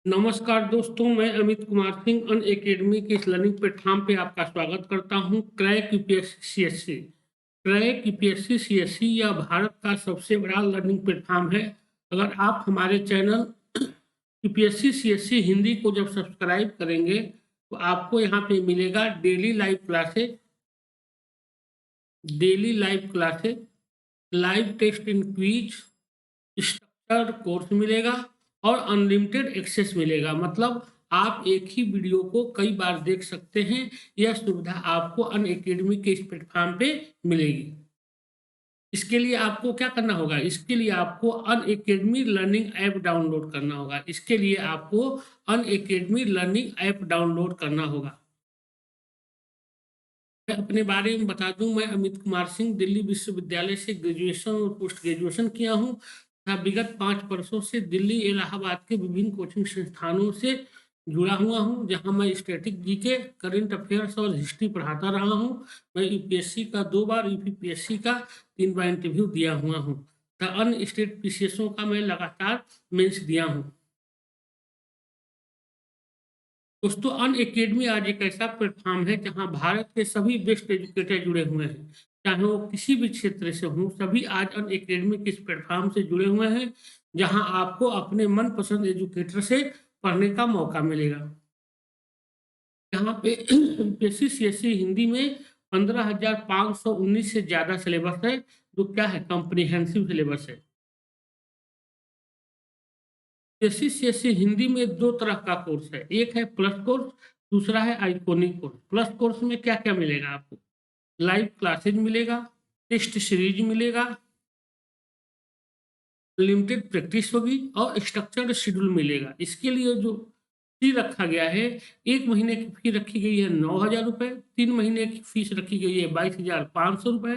नमस्कार दोस्तों, मैं अमित कुमार सिंह अन अकेडमी के इस लर्निंग प्लेटफॉर्म पे आपका स्वागत करता हूं। क्रैक यूपीएससी सीएससी यह भारत का सबसे बड़ा लर्निंग प्लेटफॉर्म है। अगर आप हमारे चैनल यूपीएससी सीएससी हिंदी को जब सब्सक्राइब करेंगे तो आपको यहाँ पे मिलेगा daily live classes, live test in quiz, structured course मिलेगा और अनलिमिटेड एक्सेस मिलेगा। मतलब आप एक ही वीडियो को कई बार देख सकते हैं। यह सुविधा आपको अन अकेडमी के इस प्लेटफॉर्म पे मिलेगी। इसके लिए आपको क्या करना होगा? इसके लिए आपको अन अकेडमी लर्निंग ऐप डाउनलोड करना होगा। मैं अपने बारे में बता दूं, मैं अमित कुमार सिंह दिल्ली विश्वविद्यालय से ग्रेजुएशन और पोस्ट ग्रेजुएशन किया हूं तथा विगत 5 वर्षों से दिल्ली इलाहाबाद के विभिन्न कोचिंग संस्थानों से जुड़ा हुआ हूं, जहां मैं स्टैटिक जीके, करंट अफेयर्स और हिस्ट्री पढ़ाता रहा हूं। मैं यूपीएससी का 2 बार, यूपीपीएससी का 3 बार इंटरव्यू दिया हुआ हूँ तथा अन्य स्टेट पीसीएसओं का मैं लगातार मेंस दिया हूँ। दोस्तों, अन अकेडमी आज एक ऐसा प्लेटफॉर्म है जहां भारत के सभी बेस्ट एजुकेटर जुड़े हुए हैं, चाहे वो किसी भी क्षेत्र से हों। सभी आज अन अकेडमी के इस प्लेटफॉर्म से जुड़े हुए हैं, जहां आपको अपने मनपसंद एजुकेटर से पढ़ने का मौका मिलेगा। यहाँ पे यूपीएससी सीएससी हिंदी में 15,519 से ज्यादा सिलेबस है, जो क्या है, कॉम्प्रिहेंसिव सिलेबस है। यूपीएससी हिंदी में 2 तरह का कोर्स है, एक है प्लस कोर्स, दूसरा है आइकॉनिक कोर्स। प्लस कोर्स में क्या क्या मिलेगा आपको? लाइव क्लासेज मिलेगा, टेस्ट सीरीज मिलेगा, लिमिटेड प्रैक्टिस होगी और स्ट्रक्चर्ड शेड्यूल मिलेगा। इसके लिए जो फी रखा गया है, 1 महीने की फी रखी गई है 9,000 रुपये, 3 महीने की फीस रखी गई है 22,500 रुपये,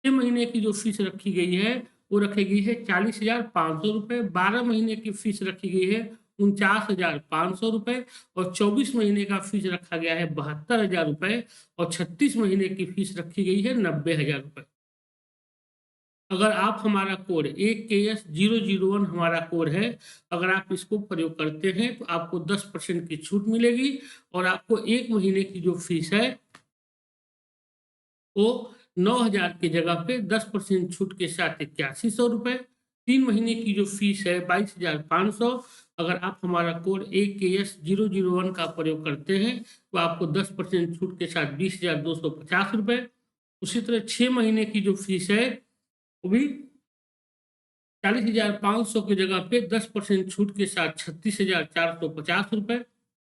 6 महीने की जो फीस रखी गई है वो रखी गई है 40,500 रुपये, 12 महीने की फीस रखी गई है 49,500 रुपये और 24 महीने का फीस रखा गया है 72,000 रुपये और 36 महीने की फीस रखी गई है 90,000 रुपये। अगर आप हमारा कोड AKS001 हमारा कोड है, अगर आप इसको प्रयोग करते हैं तो आपको 10% की छूट मिलेगी और आपको 1 महीने की जो फीस है वो 9,000 की जगह पे 10% छूट के साथ 8100 रुपये। 3 महीने की जो फीस है 22,500। अगर आप हमारा कोड AKS001 का प्रयोग करते हैं तो आपको 10% छूट के साथ 20,250 रुपये। उसी तरह 6 महीने की जो फीस है वो भी 40,500 की जगह पे 10% छूट के साथ 36,450 रुपये।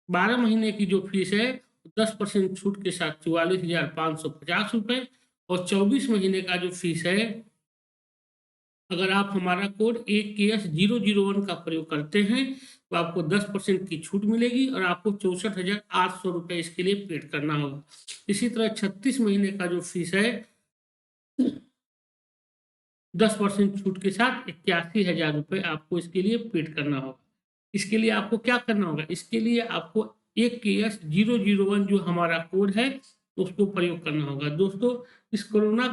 12 महीने की जो फीस है 10% छूट के साथ 44,550 रुपये और 24 महीने का जो फीस है, अगर आप हमारा कोड AKS001 का प्रयोग करते हैं तो आपको 10% की छूट मिलेगी और आपको 64,800 रुपये इसके लिए पेड करना होगा। इसी तरह 36 महीने का जो फीस है 10% छूट के साथ 81,000 रुपये आपको इसके लिए पेड करना होगा। इसके लिए आपको क्या करना होगा? इसके लिए आपको AKS001 जो हमारा कोड है उसको प्रयोग करना होगा। दोस्तों, इस कोरोना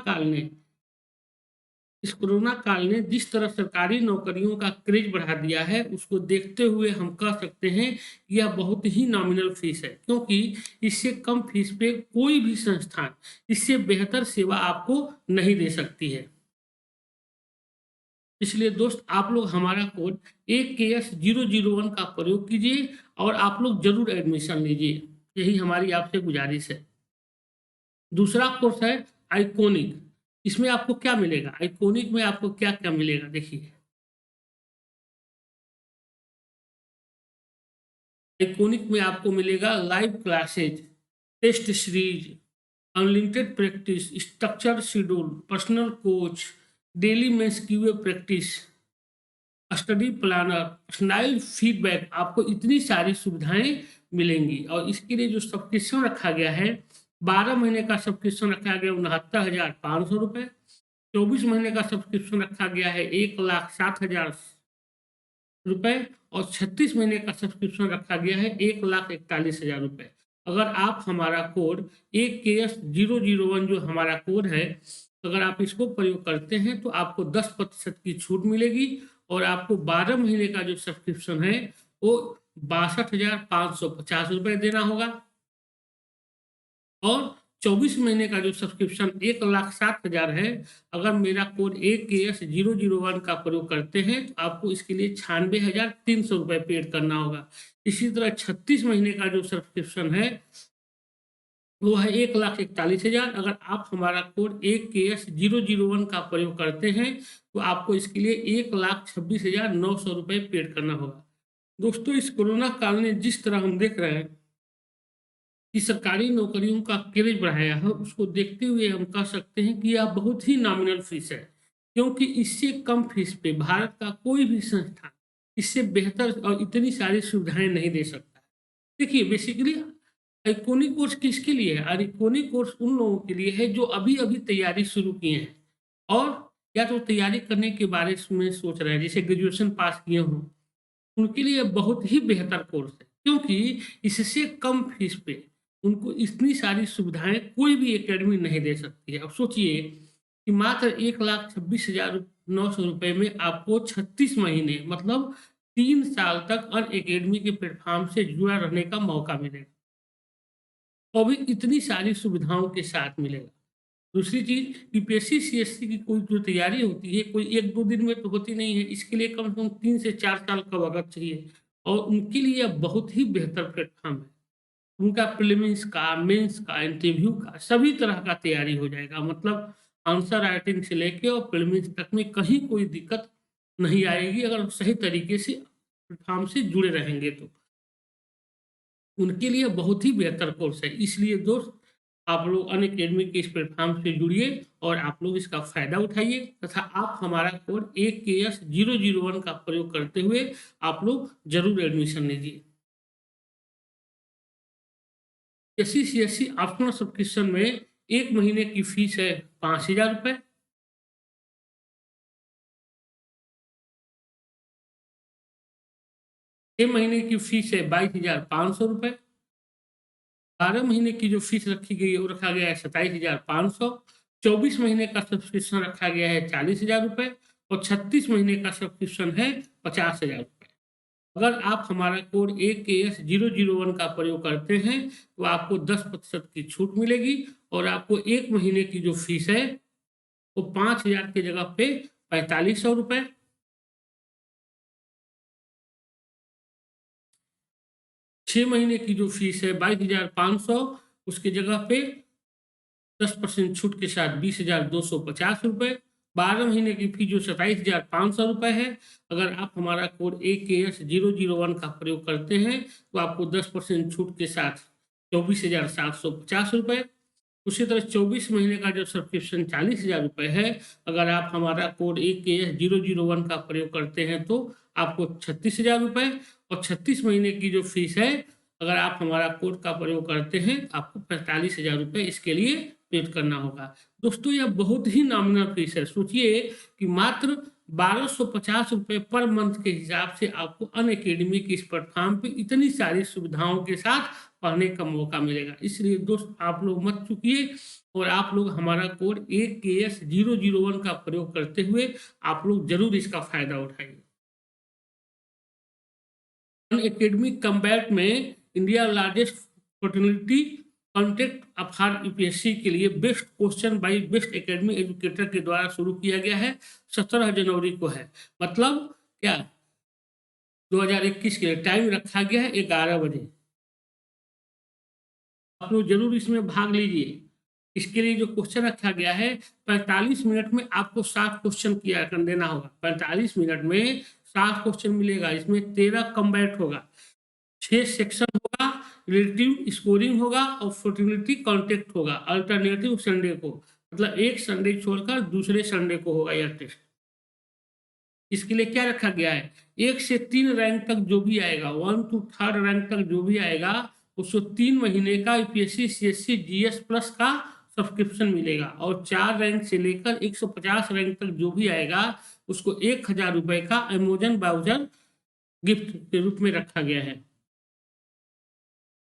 काल ने जिस तरह सरकारी नौकरियों का क्रेज बढ़ा दिया है, उसको देखते हुए हम कह सकते हैं कि यह बहुत ही नॉमिनल फीस है, क्योंकि इससे कम फीस पे कोई भी संस्थान इससे बेहतर सेवा आपको नहीं दे सकती है। इसलिए दोस्त, आप लोग हमारा कोड AKS001 का प्रयोग कीजिए और आप लोग जरूर एडमिशन लीजिए, यही हमारी आपसे गुजारिश है। दूसरा कोर्स है आइकॉनिक। इसमें आपको क्या मिलेगा? आइकॉनिक में आपको क्या क्या मिलेगा, देखिए। आइकॉनिक में आपको मिलेगा live classes, test series, unlimited practice, structure schedule, personal coach, daily mains QA practice, study planner, personalise feedback. आपको इतनी सारी सुविधाएं मिलेंगी और इसके लिए जो सब्सक्रिप्शन रखा गया है, 12 महीने का सब्सक्रिप्शन रखा गया 69,500 रुपये, 24 महीने का सब्सक्रिप्शन रखा गया है 1,07,000 रुपये और 36 महीने का सब्सक्रिप्शन रखा गया है 1,41,000 रुपये। अगर आप हमारा कोड AKS001 जो हमारा कोड है, अगर आप इसको प्रयोग करते हैं तो आपको 10% की छूट मिलेगी और आपको 12 महीने का जो सब्सक्रिप्शन है वो 62,550 रुपए देना होगा। और 24 महीने का जो सब्सक्रिप्शन 1,07,000 है, अगर मेरा कोड AKS001 का प्रयोग करते हैं तो आपको इसके लिए 96,300 रुपए पेड करना होगा। इसी तरह 36 महीने का जो सब्सक्रिप्शन है वो है 1,41,000। अगर आप हमारा कोड AKS001 का प्रयोग करते हैं तो आपको इसके लिए 1,26,900 रुपए पेड करना होगा। दोस्तों, इस कोरोना काल में जिस तरह हम देख रहे हैं कि सरकारी नौकरियों का क्रेज बढ़ाया है, उसको देखते हुए हम कह सकते हैं कि यह बहुत ही नॉमिनल फीस है, क्योंकि इससे कम फीस पे भारत का कोई भी संस्थान इससे बेहतर और इतनी सारी सुविधाएं नहीं दे सकता है। देखिए, बेसिकली आइकॉनिक कोर्स किसके लिए है? आइकॉनिक कोर्स उन लोगों के लिए है जो अभी-अभी तैयारी शुरू किए हैं और या तो तैयारी करने के बारे में सोच रहे हैं, जैसे ग्रेजुएशन पास किए हों, उनके लिए बहुत ही बेहतर कोर्स है, क्योंकि इससे कम फीस पे उनको इतनी सारी सुविधाएँ कोई भी एकेडमी नहीं दे सकती है। अब सोचिए कि मात्र 1,26,900 रुपए में आपको 36 महीने मतलब 3 साल तक अनअकैडमी के प्लेटफ़ॉर्म से जुड़ा रहने का मौका मिलेगा। और भी इतनी सारी सुविधाओं के साथ मिलेगा। दूसरी चीज़, यूपीएससी, सीएससी की कोई जो तैयारी होती है, कोई 1-2 दिन में तो होती नहीं है। इसके लिए कम से कम 3 से 4 साल का वक़्त चाहिए और उनके लिए यह बहुत ही बेहतर प्लेटफ़ॉर्म है। उनका प्रीलिम्स का, मेंस का, इंटरव्यू का सभी तरह का तैयारी हो जाएगा। मतलब आंसर राइटिंग से लेके और प्रीलिम्स तक में कहीं कोई दिक्कत नहीं आएगी, अगर सही तरीके से प्लेटफ़ॉर्म से जुड़े रहेंगे तो। उनके लिए बहुत ही बेहतर कोर्स है। इसलिए दोस्त, आप लोग अनअकैडमी के इस प्लेटफ़ॉर्म से जुड़िए और आप लोग इसका फ़ायदा उठाइए तथा आप हमारा कोड AKS001 का प्रयोग करते हुए आप लोग ज़रूर एडमिशन लीजिए। एससी, सीएससी ऑप्शनल सब्सक्रिप्शन में 1 महीने की फ़ीस है 5,000 रुपए। 6 महीने की फ़ीस है 22,500 रुपए। 12 महीने की जो फ़ीस रखी गई है वो रखा गया है 27,500। 24 महीने का सब्सक्रिप्शन रखा गया है 40,000 रुपए और 36 महीने का सब्सक्रिप्शन है 50,000 रुपए। अगर आप हमारा कोड AKS001 का प्रयोग करते हैं तो आपको 10% की छूट मिलेगी और आपको 1 महीने की जो फ़ीस है वो 5,000 की जगह पे 4,500 रुपए, 6 महीने की जो फ़ीस है 22,500, उसकी जगह पे 10% छूट के साथ 20,250 रुपए। 12 महीने की फ़ीस जो 27,500 रुपए है, अगर आप हमारा कोड AKS001 का प्रयोग करते हैं तो आपको 10% छूट के साथ 24,750 रुपए। उसी तरह 24 महीने का जो सब्सक्रिप्शन 40,000 रुपए है, अगर आप हमारा कोड AKS001 का प्रयोग करते हैं तो आपको 36,000 रुपए और 36 महीने की जो फ़ीस है, अगर आप हमारा कोड का प्रयोग करते हैं तो आपको 45,000 रुपए इसके लिए पेड करना होगा। दोस्तों, यह बहुत ही नॉमिनल फ़ीस है। सोचिए कि मात्र 1,250 रुपए पर मंथ के हिसाब से आपको अनअकैडमी के इस प्लेटफ़ॉर्म पे इतनी सारी सुविधाओं के साथ पढ़ने का मौका मिलेगा। इसलिए दोस्त, आप लोग मत चूकिए और आप लोग हमारा कोड AKS001 का प्रयोग करते हुए आप लोग ज़रूर इसका फ़ायदा उठाइए। अनअकैडमी कम्बैट में इंडिया लार्जेस्ट फर्टिलिटी कॉन्टेस्ट अफार यूपीएससी के लिए best question by best academy educator के द्वारा शुरू किया गया है। 17 जनवरी को है। मतलब क्या, 2021 के लिए टाइम रखा गया है 11 बजे। आप लोग ज़रूर इसमें भाग लीजिए। इसके लिए जो क्वेश्चन रखा गया है, 45 मिनट में आपको 7 क्वेश्चन किया कर देना होगा। 45 मिनट में 7 क्वेश्चन मिलेगा। इसमें 13 कम्बैट होगा, 6 सेक्शन होगा, रिलेटिव स्कोरिंग होगा और फर्टिलिटी कॉन्टेक्ट होगा अल्टरनेटिव संडे को। मतलब एक संडे छोड़कर दूसरे संडे को होगा यह टेस्ट। इसके लिए क्या रखा गया है, 1 से 3 रैंक तक जो भी आएगा, 1 to 3rd रैंक तक जो भी आएगा, उसको 3 महीने का यूपीएससी, सीएससी, जीएस प्लस का सब्सक्रिप्शन मिलेगा और 4 रैंक से लेकर 150 रैंक तक जो भी आएगा, उसको 1,000 रुपए का अमेज़न वाउचर गिफ्ट के रूप में रखा गया है।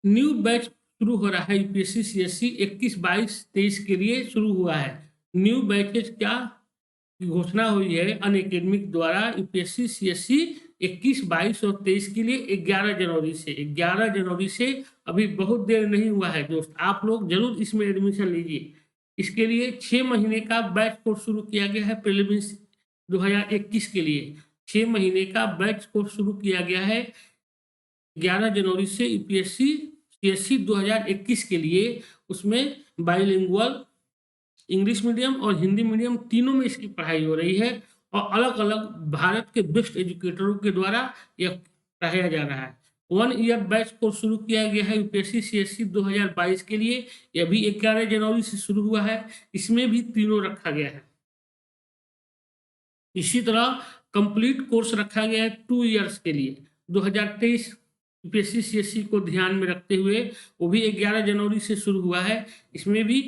न्यू बैच शुरू हो रहा है यूपीएससी, सीएससी 21, 22, 23 के लिए शुरू हुआ है। न्यू बैचेज क्या की घोषणा हुई है अनअकैडमी द्वारा यूपीएससी, सीएससी 21, 22 और 23 के लिए 11 जनवरी से अभी बहुत देर नहीं हुआ है दोस्त, आप लोग जरूर इसमें एडमिशन लीजिए। इसके लिए 6 महीने का बैच कोर्स शुरू किया गया है प्रीलिम्स 2021 के लिए। 6 महीने का बैच कोर्स शुरू किया गया है 11 जनवरी से यूपीएससी सीएससी 2021 के लिए। उसमें बाइलिंगुअल इंग्लिश मीडियम और हिंदी मीडियम तीनों में इसकी पढ़ाई हो रही है और अलग अलग भारत के बेस्ट एजुकेटरों के द्वारा यह पढ़ाया जा रहा है। 1 ईयर बैच कोर्स शुरू किया गया है यूपीएससी सीएससी 2022 के लिए। यह भी 11 जनवरी से शुरू हुआ है, इसमें भी तीनों रखा गया है। इसी तरह कंप्लीट कोर्स रखा गया है 2 ईयर्स के लिए 2023 यूपीएससी सीएससी को ध्यान में रखते हुए, वो भी 11 जनवरी से शुरू हुआ है। इसमें भी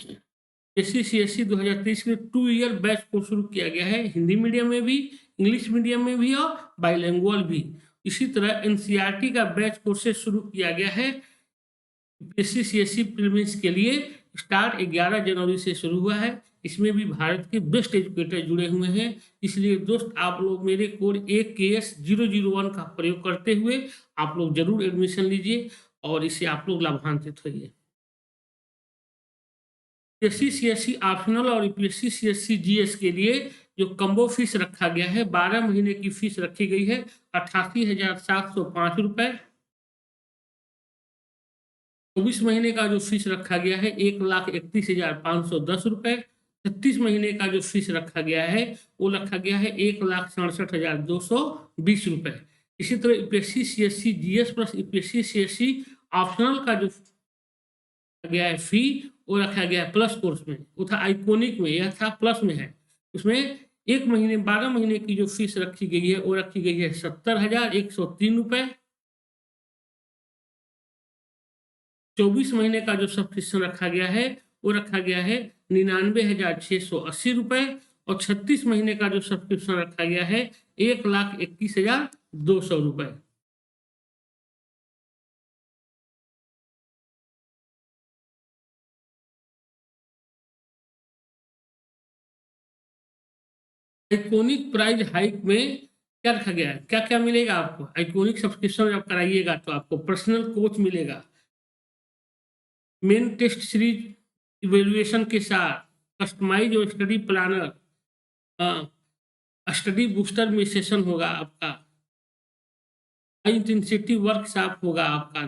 यूपीएससी सीएससी 2023 के 2 ईयर बैच कोर्स शुरू किया गया है, हिंदी मीडियम में भी, इंग्लिश मीडियम में भी और बाइलिंगुअल भी। इसी तरह एनसीईआरटी का बैच कोर्सेज शुरू किया गया है यूपीएससी सीएससी प्रीलिम्स के लिए। स्टार्ट 11 जनवरी से शुरू हुआ है, इसमें भी भारत के बेस्ट एजुकेटर जुड़े हुए हैं। इसलिए दोस्त आप लोग मेरे कोड AKS001 का प्रयोग करते हुए आप लोग जरूर एडमिशन लीजिए और इससे आप लोग लाभान्वित होइए। यूपीएससी सीएससी ऑप्शनल और यूपीएससी सीएससी जीएस के लिए जो कम्बो फीस रखा गया है, 12 महीने की फीस रखी गई है 88,705 रुपए। 24 महीने का जो फीस रखा गया है 1,31,510 रुपए। 36 महीने का जो फीस रखा गया है वो रखा गया है 1,67,220 रुपए। इसी तरह UPSC CSC GS plus UPSC CSC optional का जो गया है फी वो रखा गया है प्लस कोर्स में, वो था आइकोनिक में, यह था प्लस में है। उसमें 12 महीने की जो फीस रखी गई है वो रखी गई है 70,103 रुपए। 24 महीने का जो सब्सक्रिप्शन रखा गया है वो रखा गया है 99,680 रुपए और 36 महीने का जो सब्सक्रिप्शन रखा गया है 1,21,200 रुपए। आइकोनिक प्राइस हाइक में क्या रखा गया है, क्या क्या मिलेगा आपको? आइकोनिक सब्सक्रिप्शन जब कराइएगा तो आपको पर्सनल कोच मिलेगा, मेन टेस्ट सीरीज इवेल्युएशन के साथ, कस्टमाइज और स्टडी प्लानर, स्टडी बूस्टर में सेशन होगा आपका, हाई इंटेंसिटी वर्कशॉप होगा आपका,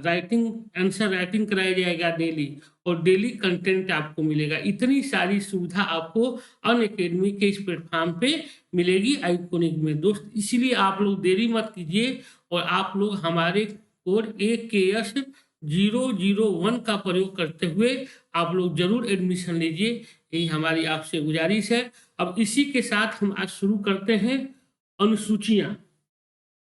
आंसर राइटिंग कराया जाएगा डेली और डेली कंटेंट आपको मिलेगा। इतनी सारी सुविधा आपको अनअकैडमी के इस प्लेटफॉर्म पे मिलेगी आइकोनिक में दोस्त। इसीलिए आप लोग देरी मत कीजिए और आप लोग हमारे कोड AKS001 का प्रयोग करते हुए आप लोग जरूर एडमिशन लीजिए, यही हमारी आपसे गुजारिश है। अब इसी के साथ हम आज शुरू करते हैं अनुसूचियां।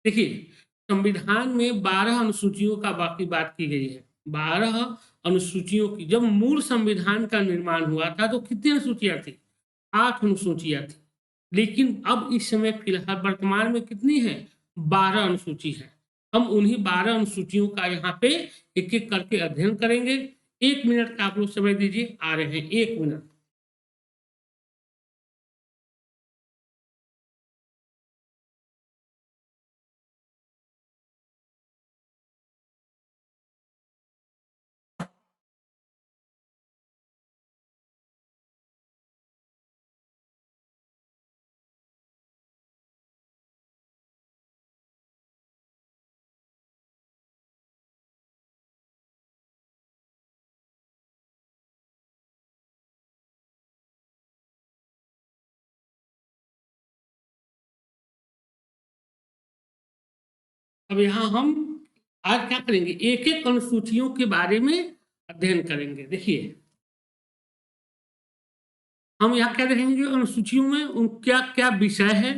देखिए संविधान में 12 अनुसूचियों का बाकी बात की गई है। 12 अनुसूचियों की, जब मूल संविधान का निर्माण हुआ था तो कितनी अनुसूचियां थी? 8 अनुसूचियां थी, लेकिन अब इस समय फिलहाल वर्तमान में कितनी है? 12 अनुसूची है। हम उन्हीं 12 अनुसूचियों का यहाँ पे एक एक करके अध्ययन करेंगे। 1 मिनट का आप लोग समय दीजिए, आ रहे हैं 1 मिनट। अब यहाँ हम आज क्या करेंगे, एक एक अनुसूचियों के बारे में अध्ययन करेंगे। देखिए हम यहाँ क्या देखेंगे, अनुसूचियों में उन क्या क्या विषय है,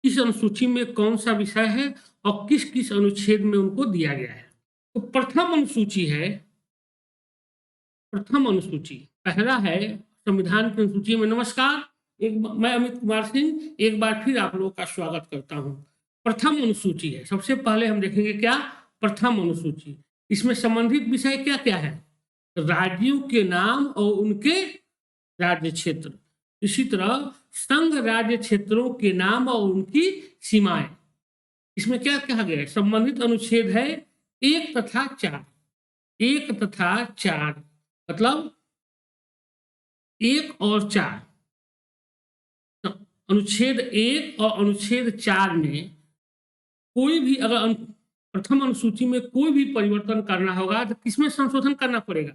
किस अनुसूची में कौन सा विषय है और किस किस अनुच्छेद में उनको दिया गया है। तो प्रथम अनुसूची है, प्रथम अनुसूची पहला है संविधान की अनुसूची में। नमस्कार, मैं अमित कुमार सिंह एक बार फिर आप लोगों का स्वागत करता हूं। प्रथम अनुसूची है, सबसे पहले हम देखेंगे क्या, प्रथम अनुसूची। इसमें संबंधित विषय क्या क्या है? राज्यों के नाम और उनके राज्य क्षेत्र, इसी तरह संघ राज्य क्षेत्रों के नाम और उनकी सीमाएं, इसमें क्या कहा गया है? संबंधित अनुच्छेद है 1 तथा 4। 1 तथा 4 मतलब 1 और 4। अनुच्छेद 1 और अनुच्छेद 4 में कोई भी अगर प्रथम अनुसूची में कोई भी परिवर्तन करना होगा तो किसमें संशोधन करना पड़ेगा?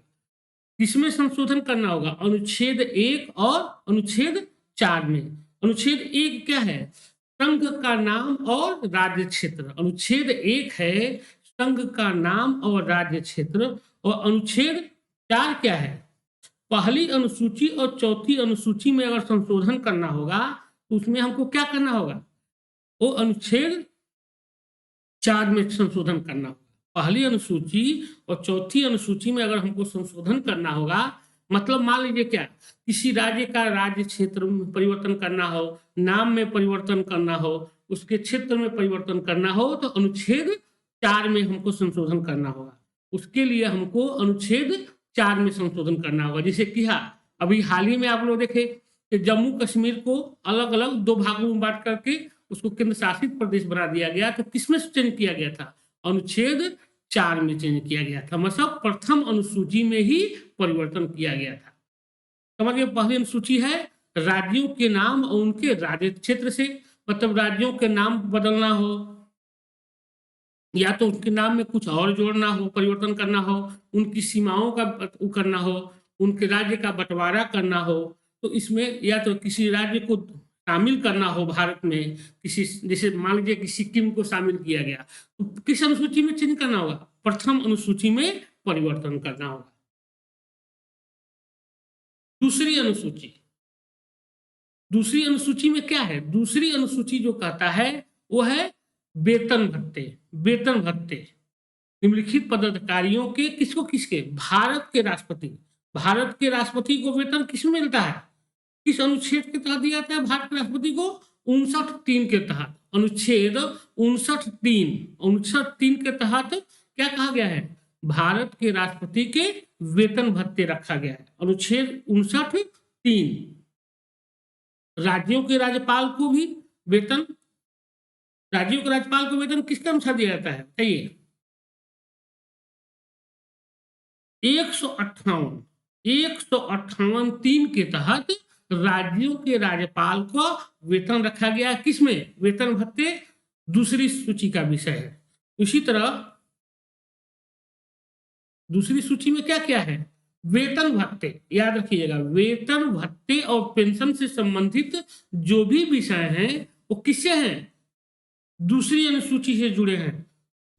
किसमें संशोधन करना होगा? अनुच्छेद 1 और अनुच्छेद 4 में। अनुच्छेद 1 क्या है? संघ का नाम और राज्य क्षेत्र। अनुच्छेद 1 है संघ का नाम और राज्य क्षेत्र। और अनुच्छेद 4 क्या है? पहली अनुसूची और चौथी अनुसूची में अगर संशोधन करना होगा तो उसमें हमको क्या करना होगा? वो अनुच्छेद 4 में संशोधन करना होगा। पहली अनुसूची और चौथी अनुसूची में अगर हमको संशोधन करना होगा, मतलब मान लीजिए क्या, किसी राज्य का राज्य क्षेत्र में परिवर्तन करना हो, नाम में परिवर्तन करना हो, उसके क्षेत्र में परिवर्तन करना हो, तो अनुच्छेद 4 में हमको संशोधन करना होगा। उसके लिए हमको अनुच्छेद 4 में संशोधन करना होगा। जैसे कि हाँ, अभी हाल ही में आप लोग देखे कि जम्मू कश्मीर को अलग अलग 2 भागों में बांट करके उसको केंद्र शासित प्रदेश बना दिया गया। तो किसमें चेंज किया गया था? अनुच्छेद 4 में चेंज किया गया था। मतलब प्रथम अनुसूची में ही परिवर्तन किया गया था। समझिए, पहली अनुसूची है राज्यों के नाम और उनके राज्य क्षेत्र से, मतलब राज्यों के नाम बदलना हो या तो उनके नाम में कुछ और जोड़ना हो, परिवर्तन करना हो, उनकी सीमाओं का करना हो, उनके राज्य का बंटवारा करना हो, तो इसमें या तो किसी राज्य को शामिल करना हो भारत में, किसी जैसे मान लीजिए कि सिक्किम को शामिल किया गया, तो किस अनुसूची में चेंज करना होगा? प्रथम अनुसूची में परिवर्तन करना होगा। दूसरी अनुसूची, दूसरी अनुसूची में क्या है? दूसरी अनुसूची जो कहता है वो है वेतन भत्ते। वेतन भत्ते निम्नलिखित पदाधिकारियों के, किसको किसके? भारत के राष्ट्रपति। भारत के राष्ट्रपति को वेतन किस मिलता है? किस अनुच्छेद के तहत दिया जाता है भारत के राष्ट्रपति को? 59(3) के तहत। अनुच्छेद 59(3) के तहत क्या कहा गया है? भारत के राष्ट्रपति के वेतन भत्ते रखा गया है। अनुच्छेद 59(3). राज्यों के राज्यपाल को भी वेतन, राज्यों के राज्यपाल को वेतन किसके अनुसार दिया जाता है बताइए? 158(3) के तहत राज्यों के राज्यपाल को वेतन रखा गया। किसमें? वेतन भत्ते दूसरी सूची का विषय है। इसी तरह दूसरी सूची में क्या क्या है? वेतन भत्ते, याद रखिएगा, वेतन भत्ते और पेंशन से संबंधित जो भी विषय हैं वो किससे हैं? दूसरी अनुसूची से जुड़े हैं।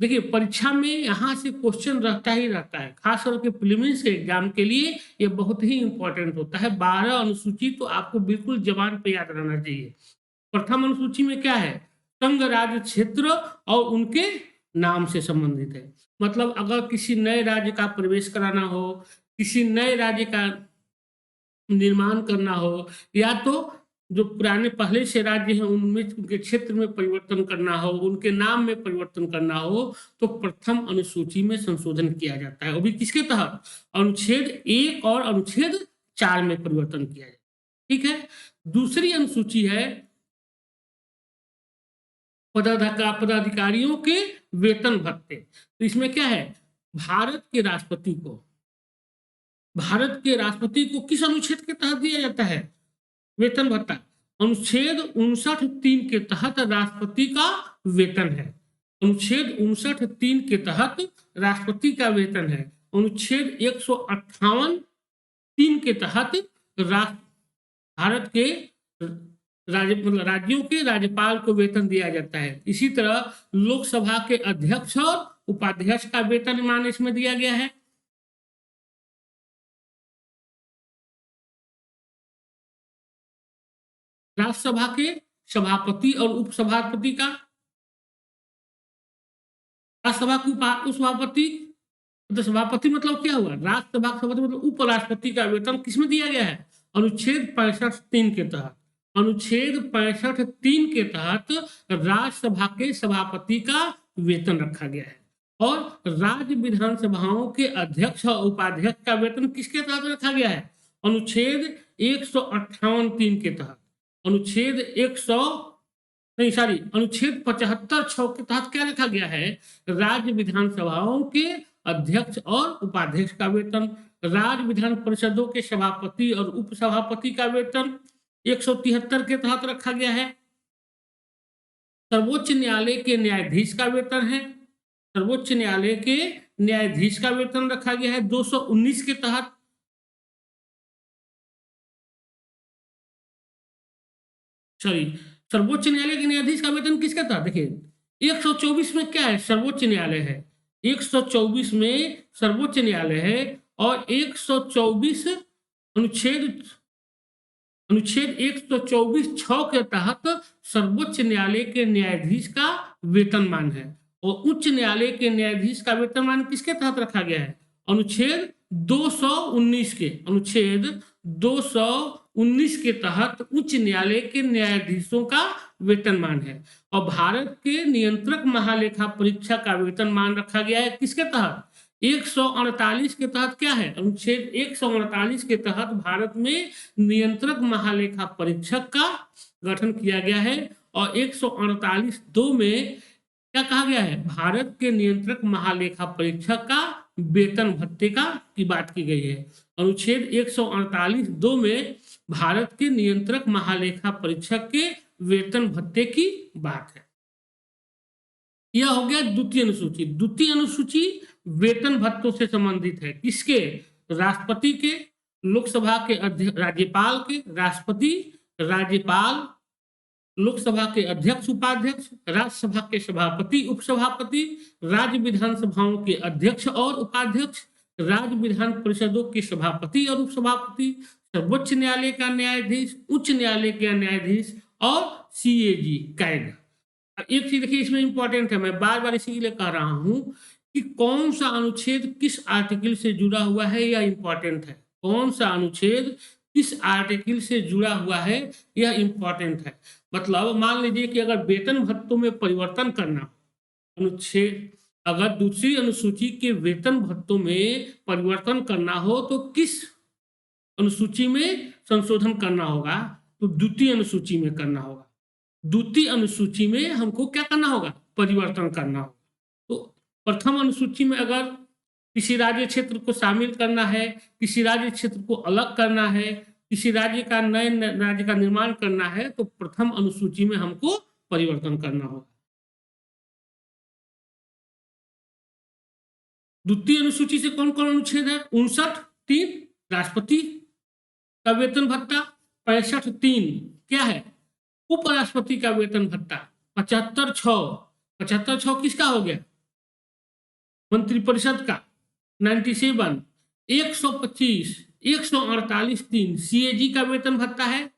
देखिए, परीक्षा में यहाँ से क्वेश्चन रहता ही रहता है, खास करके प्रीलिम्स के एग्जाम के लिए ये बहुत ही इंपॉर्टेंट होता है। 12 अनुसूची तो आपको बिल्कुल जबान पे याद रहना चाहिए। प्रथम अनुसूची में क्या है? संघ राज्य क्षेत्र और उनके नाम से संबंधित है। मतलब अगर किसी नए राज्य का प्रवेश कराना हो, किसी नए राज्य का निर्माण करना हो, या तो जो पुराने पहले से राज्य हैं उनमें उनके क्षेत्र में परिवर्तन करना हो, उनके नाम में परिवर्तन करना हो, तो प्रथम अनुसूची में संशोधन किया जाता है। वो भी किसके तहत? अनुच्छेद 1 और अनुच्छेद 4 में परिवर्तन किया जाए। ठीक है। दूसरी अनुसूची है पदाधिकारियों के वेतन भत्ते। तो इसमें क्या है? भारत के राष्ट्रपति को किस अनुच्छेद के तहत दिया जाता है वेतन भत्ता? अनुच्छेद 59(3) के तहत राष्ट्रपति का वेतन है। अनुच्छेद 59(3) के तहत राष्ट्रपति का वेतन है। अनुच्छेद 158(3) के तहत भारत के राज्यों के राज्यपाल को वेतन दिया जाता है। इसी तरह लोकसभा के अध्यक्ष और उपाध्यक्ष का वेतन इसमें दिया गया है। राज्यसभा के सभापति और उपसभापति का, राज्यसभा के उपसभापति, तो सभापति मतलब क्या हुआ? राज्यसभा का सभापति मतलब उपराष्ट्रपति का वेतन किसमें दिया गया है? अनुच्छेद 65(3) के तहत। अनुच्छेद 65(3) के तहत राज्यसभा के सभापति का वेतन रखा गया है। और राज्य विधानसभाओं के अध्यक्ष और उपाध्यक्ष का वेतन किसके तहत रखा गया है? अनुच्छेद 158(3) के तहत। अनुच्छेद नहीं सॉरी, अनुच्छेद 75(6) के तहत क्या रखा गया है? राज्य विधानसभाओं के अध्यक्ष और उपाध्यक्ष का वेतन, राज्य विधान परिषदों के सभापति और उपसभापति का वेतन 173 के तहत रखा गया है। सर्वोच्च न्यायालय के न्यायाधीश का वेतन है, सर्वोच्च न्यायालय के न्यायाधीश का वेतन रखा गया है 219 के तहत। सॉरी, सर्वोच्च न्यायालय के न्यायाधीश का वेतन किसके तहत? देखिए 124 में क्या है? सर्वोच्च न्यायालय है, 124 में सर्वोच्च न्यायालय है और 124 अनुच्छेद 124(6) के तहत सर्वोच्च न्यायालय के न्यायाधीश का वेतनमान है। और उच्च न्यायालय के न्यायाधीश का वेतनमान किसके तहत रखा गया है? अनुच्छेद 219 के तहत उच्च न्यायालय के न्यायाधीशों का वेतनमान है। और भारत के नियंत्रक महालेखा परीक्षक का वेतनमान रखा गया है किसके तहत? 148 के तहत। क्या है? अनुच्छेद 148 के तहत भारत में नियंत्रक महालेखा परीक्षक का गठन किया गया है। और 148(2) में क्या कहा गया है? भारत के नियंत्रक महालेखा परीक्षक का वेतन भत्ते की बात की गई है। अनुच्छेद 148(2) में भारत के नियंत्रक महालेखा परीक्षक के वेतन भत्ते की बात है। यह हो गया द्वितीय अनुसूची। द्वितीय अनुसूची वेतन भत्तों से संबंधित है। किसके? राष्ट्रपति के, लोकसभा के अध्यक्ष, राज्यपाल के, राष्ट्रपति, राज्यपाल, लोकसभा के अध्यक्ष उपाध्यक्ष, राज्यसभा के सभापति उपसभापति, राज्य विधानसभाओं के अध्यक्ष और उपाध्यक्ष, राज्य विधान परिषदों के सभापति और उपसभापति, सर्वोच्च न्यायालय का न्यायाधीश, उच्च न्यायालय का न्यायाधीश और CAG कैग। एक चीज देखिए इसमें इंपॉर्टेंट है, मैं बार बार इसीलिए कह रहा हूं कि कौन सा अनुच्छेद किस आर्टिकल से जुड़ा हुआ है, यह इंपॉर्टेंट है। कौन सा अनुच्छेद किस आर्टिकल से जुड़ा हुआ है, यह इंपॉर्टेंट है। मतलब मान लीजिए कि अगर वेतन भत्तों में परिवर्तन करना, अनुच्छेद, अगर दूसरी अनुसूची के वेतन भत्तों में परिवर्तन करना हो तो किस अनुसूची में संशोधन करना होगा? तो द्वितीय अनुसूची में करना होगा। द्वितीय अनुसूची में हमको क्या करना होगा? परिवर्तन करना होगा। तो प्रथम अनुसूची में अगर किसी राज्य क्षेत्र को शामिल करना है, किसी राज्य क्षेत्र को अलग करना है, किसी राज्य का नए राज्य का निर्माण करना है, तो प्रथम अनुसूची में हमको परिवर्तन करना होगा। द्वितीय अनुसूची से कौन कौन अनुच्छेद है? 59(3) राष्ट्रपति का वेतन भत्ता, 65(3) क्या है? उपराष्ट्रपति का वेतन भत्ता, 75(6) किसका हो गया? मंत्रिपरिषद का, 97, 125, 148(3) CAG का वेतन भत्ता है,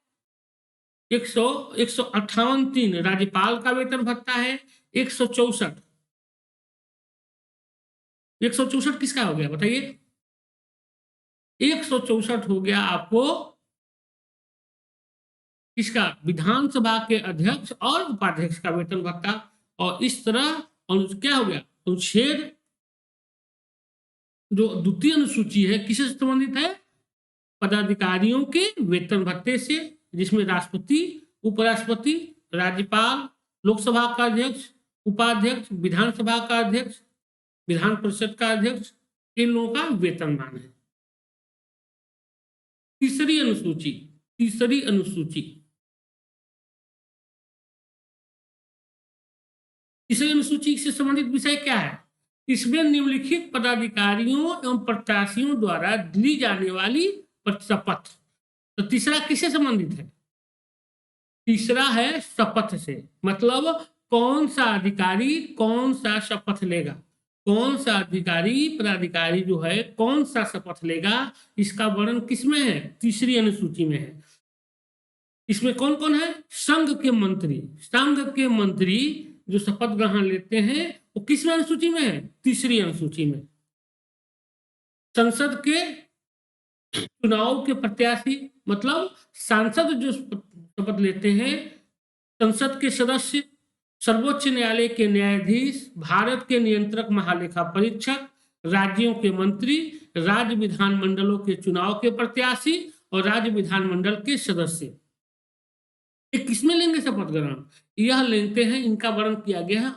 158(3) राज्यपाल का वेतन भत्ता है, 164 किसका हो गया बताइए? 164 हो गया आपको किसका? विधानसभा के अध्यक्ष और उपाध्यक्ष का वेतन भत्ता। और इस तरह क्या हो गया? अनुच्छेद जो द्वितीय अनुसूची है किससे संबंधित है? पदाधिकारियों के वेतन भत्ते से, जिसमें राष्ट्रपति, उपराष्ट्रपति, राज्यपाल, लोकसभा का अध्यक्ष, उपाध्यक्ष, विधानसभा का अध्यक्ष, विधान परिषद का अध्यक्ष, इन लोगों का वेतनमान है। तीसरी अनुसूची से संबंधित विषय क्या है? इसमें निम्नलिखित पदाधिकारियों एवं प्रत्याशियों द्वारा ली जाने वाली शपथ। तो तीसरा किससे संबंधित है? तीसरा है शपथ से। मतलब कौन सा अधिकारी कौन सा शपथ लेगा, कौन सा अधिकारी पदाधिकारी जो है कौन सा शपथ लेगा, इसका वर्णन किसमें है? तीसरी अनुसूची में है। इसमें कौन कौन है? संघ के मंत्री जो शपथ ग्रहण लेते हैं वो किसमें अनुसूची में है? तीसरी अनुसूची में। संसद के चुनाव के प्रत्याशी, मतलब सांसद जो शपथ लेते हैं, संसद के सदस्य, सर्वोच्च न्यायालय के न्यायाधीश, भारत के नियंत्रक महालेखा परीक्षक, राज्यों के मंत्री, राज्य विधानमंडलों के चुनाव के प्रत्याशी और राज्य विधानमंडल के सदस्य। ये किसमें लेंगे शपथ ग्रहण? यह लेते हैं, इनका वर्णन किया गया है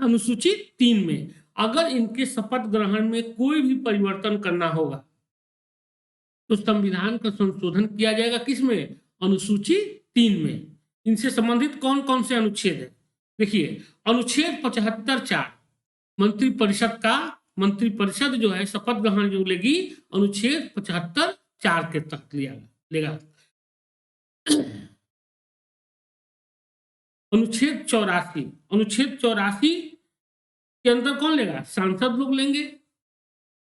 अनुसूची 3 में। अगर इनके शपथ ग्रहण में कोई भी परिवर्तन करना होगा तो संविधान का संशोधन किया जाएगा, किसमें? अनुसूची 3 में। इनसे संबंधित कौन कौन से अनुच्छेद है? देखिए, अनुच्छेद 75(4) मंत्रिपरिषद जो है शपथ ग्रहण जो लेगी अनुच्छेद 75(4) के तहत लेगा। अनुच्छेद 84 के अंदर कौन लेगा? सांसद लोग लेंगे।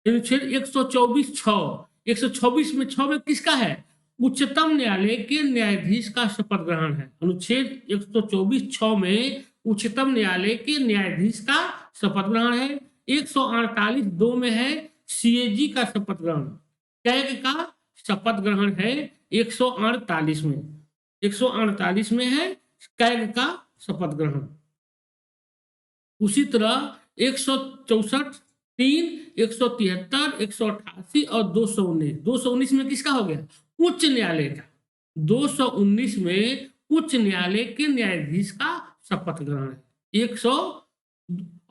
अनुच्छेद 124 में 6 में किसका है? उच्चतम न्यायालय के न्यायाधीश का शपथ ग्रहण है। अनुच्छेद 124(6) में उच्चतम न्यायालय के न्यायाधीश का शपथ ग्रहण है। 148(2) में है सीएजी का शपथ ग्रहण। कैग का शपथ ग्रहण है 148 में। 148 में है कैग का शपथ ग्रहण। उसी तरह 164, 3, 173, 188 और 219। 219 में किसका हो गया? उच्च न्यायालय का। 219 में उच्च न्यायालय के न्यायाधीश का शपथ ग्रहण है। 100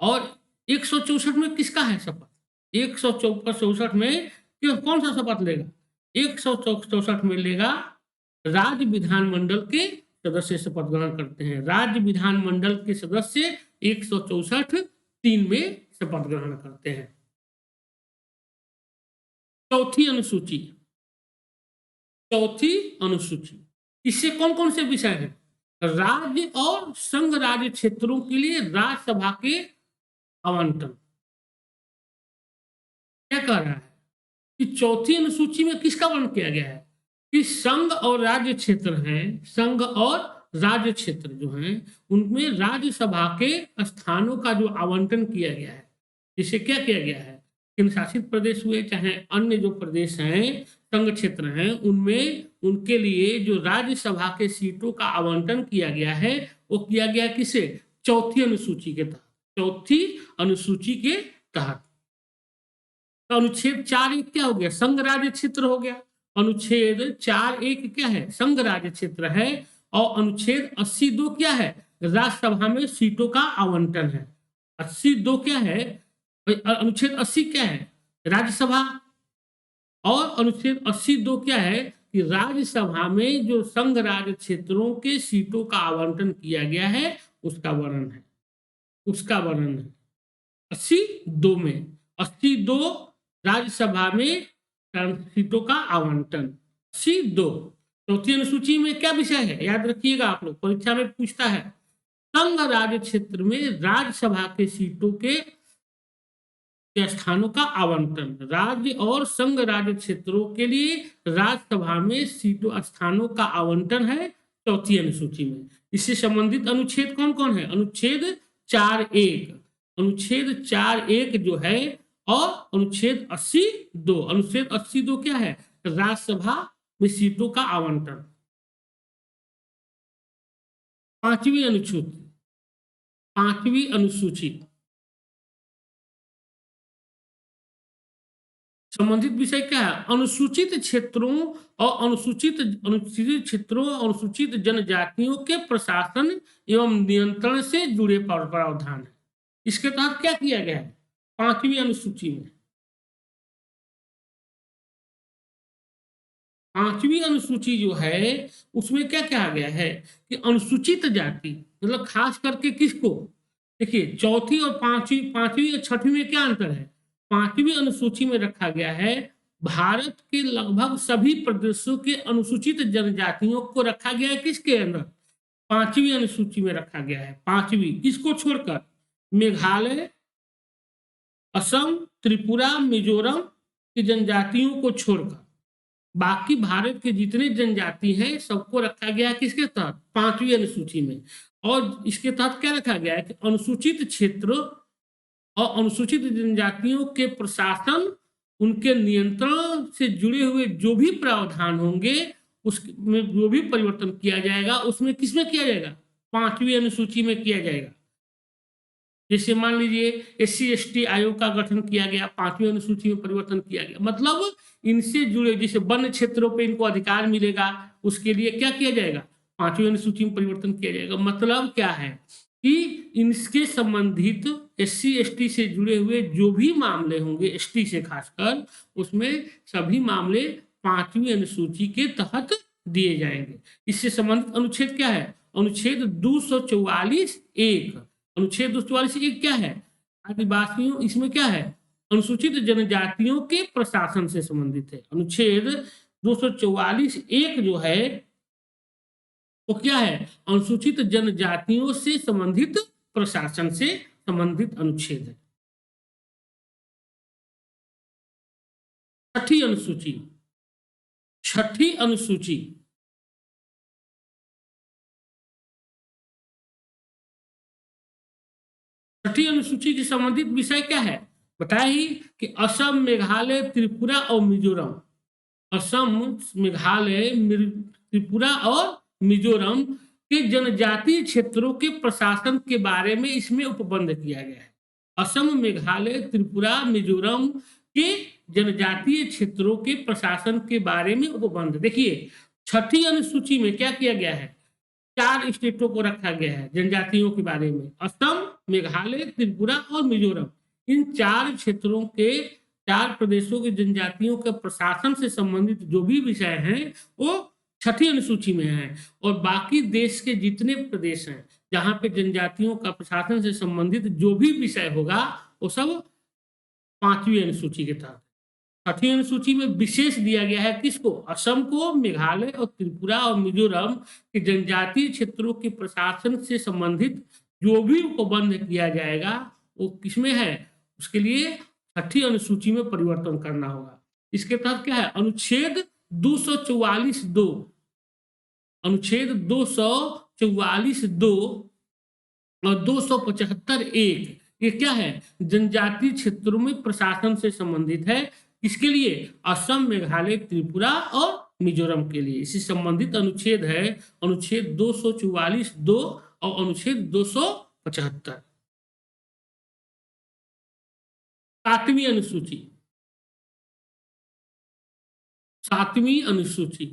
और 164 में किसका है शपथ? 164 में कौन सा शपथ लेगा? 164 में लेगा राज्य विधानमंडल के सदस्य शपथ ग्रहण करते हैं। राज्य विधानमंडल के सदस्य 164(3) में शपथ ग्रहण करते हैं। चौथी अनुसूची, इससे कौन कौन से विषय हैं? राज्य और संघ राज्य क्षेत्रों के लिए राज्यसभा के आवंटन। क्या कह रहा है कि चौथी अनुसूची में किसका वर्णन किया गया है कि संघ और राज्य क्षेत्र हैं, संघ और राज्य क्षेत्र जो हैं उनमें राज्यसभा के स्थानों का जो आवंटन किया गया है। जिसे क्या किया गया है? केंद्र शासित प्रदेश हुए चाहे अन्य जो प्रदेश हैं, संघ क्षेत्र हैं, उनमें उनके लिए जो राज्यसभा के सीटों का आवंटन किया गया है वो किया गया किसे? चौथी अनुसूची के तहत। चौथी अनुसूची के तहत। तो अनुच्छेद 4(1) क्या हो गया? संघ राज्य क्षेत्र हो गया। अनुच्छेद 4(1) क्या है? संघ राज्य क्षेत्र है। और अनुच्छेद 82 क्या है? राज्यसभा में सीटों का आवंटन है। 82 क्या है? अनुच्छेद 80 क्या है? राज्यसभा। और अनुच्छेद 82 क्या है कि राज्यसभा में जो संघ राज्य क्षेत्रों के सीटों का आवंटन किया गया है उसका वर्णन है। 82 में 82 राज्यसभा में सीटों का आवंटन। 82 चौथी अनुसूची में क्या विषय है? याद रखिएगा, आप लोग परीक्षा में पूछता है। संघ राज्य क्षेत्र में राज्यसभा के सीटों के स्थानों का आवंटन। राज्य और संघ राज्य क्षेत्रों के लिए राज्यसभा में सीटों स्थानों का आवंटन है चौथी अनुसूची में। इससे संबंधित अनुच्छेद कौन कौन है? अनुच्छेद 4(1), अनुच्छेद 4(1) जो है, और अनुच्छेद 82। अनुच्छेद 82 क्या है? राज्यसभा में सीटों का आवंटन। पांचवी अनुसूची संबंधित विषय क्या है? अनुसूचित क्षेत्रों और अनुसूचित जनजातियों के प्रशासन एवं नियंत्रण से जुड़े प्रावधान है। इसके तहत क्या किया गया है? पांचवी अनुसूची में, पांचवी अनुसूची जो है उसमें क्या कहा गया है कि अनुसूचित जाति मतलब खास करके किसको? देखिए, चौथी और पांचवी और छठवीं में क्या अंतर है? पांचवी अनुसूची में रखा गया है भारत के लगभग सभी प्रदेशों के अनुसूचित जनजातियों को रखा गया है। किसके अंदर? पांचवी अनुसूची में रखा गया है। पांचवी किसको छोड़कर? मेघालय, असम, त्रिपुरा, मिजोरम की जनजातियों को छोड़कर बाकी भारत के जितने जनजाति हैं सबको रखा गया है किसके तहत? पांचवी अनुसूची में। और इसके तहत क्या रखा गया है कि अनुसूचित क्षेत्र और अनुसूचित जनजातियों के प्रशासन, उनके नियंत्रण से जुड़े हुए जो भी प्रावधान होंगे उसमें जो भी परिवर्तन किया जाएगा उसमें किसमें किया जाएगा? पांचवी अनुसूची में किया जाएगा। जैसे मान लीजिए SC/ST आयोग का गठन किया गया, पांचवी अनुसूची में परिवर्तन किया गया। मतलब इनसे जुड़े जैसे वन क्षेत्रों पे इनको अधिकार मिलेगा, उसके लिए क्या किया जाएगा? 5वीं अनुसूची में परिवर्तन किया जाएगा। मतलब क्या है कि इनके संबंधित एससी एसटी से जुड़े हुए जो भी मामले होंगे, एसटी से खासकर, उसमें सभी मामले 5वीं अनुसूची के तहत दिए जाएंगे। इससे संबंधित अनुच्छेद क्या है? अनुच्छेद 244(1). अनुच्छेद 244(1) क्या है? आदिवासियों, इसमें क्या है? अनुसूचित जनजातियों के प्रशासन से संबंधित है। अनुच्छेद 244(1) जो है वो क्या है? अनुसूचित जनजातियों से संबंधित प्रशासन से संबंधित अनुच्छेद है। छठी अनुसूची, छठी अनुसूची छठी अनुसूची से संबंधित विषय क्या है? बताया ही कि असम, मेघालय, त्रिपुरा और मिजोरम। असम, मेघालय, त्रिपुरा और मिजोरम के जनजातीय क्षेत्रों के प्रशासन के बारे में इसमें उपबंध किया गया है। असम, मेघालय, त्रिपुरा, मिजोरम के जनजातीय क्षेत्रों के प्रशासन के बारे में उपबंध। देखिए, छठी अनुसूची में क्या किया गया है? 4 स्टेटों को रखा गया है जनजातियों के बारे में। असम, मेघालय, त्रिपुरा और मिजोरम, इन 4 क्षेत्रों के, 4 प्रदेशों के जनजातियों के प्रशासन से संबंधित जो भी विषय हैं वो छठी अनुसूची में है। और बाकी देश के जितने प्रदेश हैं जहां पे जनजातियों का प्रशासन से संबंधित जो भी विषय होगा वो सब 5वीं अनुसूची के तहत। छठी अनुसूची में विशेष दिया गया है किसको? असम को, मेघालय और त्रिपुरा और मिजोरम के जनजातीय क्षेत्रों के प्रशासन से संबंधित जो भी उपबंध किया जाएगा वो किसमें है? उसके लिए छठी अनुसूची में परिवर्तन करना होगा। इसके तहत क्या है? अनुच्छेद 244(2), अनुच्छेद 244(2) और 275(1), ये क्या है? जनजातीय क्षेत्रों में प्रशासन से संबंधित है। इसके लिए असम, मेघालय, त्रिपुरा और मिजोरम के लिए इससे संबंधित अनुच्छेद है अनुच्छेद 244(2) और अनुच्छेद 275। 7वीं अनुसूची, 7वीं अनुसूची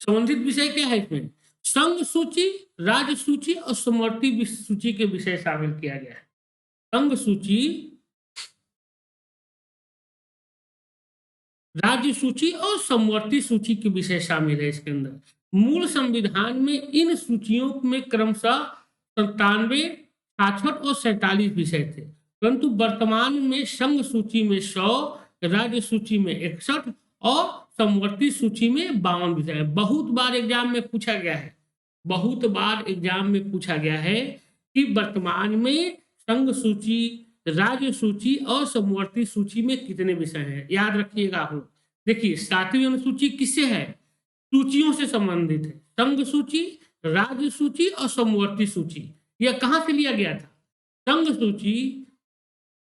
संबंधित विषय क्या है? इसमें संघ सूची, राज्य सूची और समवर्ती सूची के विषय शामिल किया गया है। संघ सूची, राज्य सूची और समवर्ती सूची के विषय शामिल है इसके अंदर। मूल संविधान में इन सूचियों में क्रमशः 97, 66 और 47 विषय थे, परंतु वर्तमान में संघ सूची में 100, राज्य सूची में 61 और समवर्ती सूची में 52 विषय है। बहुत बार एग्जाम में पूछा गया है, बहुत बार एग्जाम में पूछा गया है कि वर्तमान में संघ सूची, राज्य सूची और समवर्ती सूची में कितने विषय हैं। याद रखिएगा आप लोग। देखिए, 7वीं अनुसूची किससे है? सूचियों से संबंधित है। संघ सूची, राज्य सूची और समवर्ती सूची। यह कहां से लिया गया था? संघ सूची,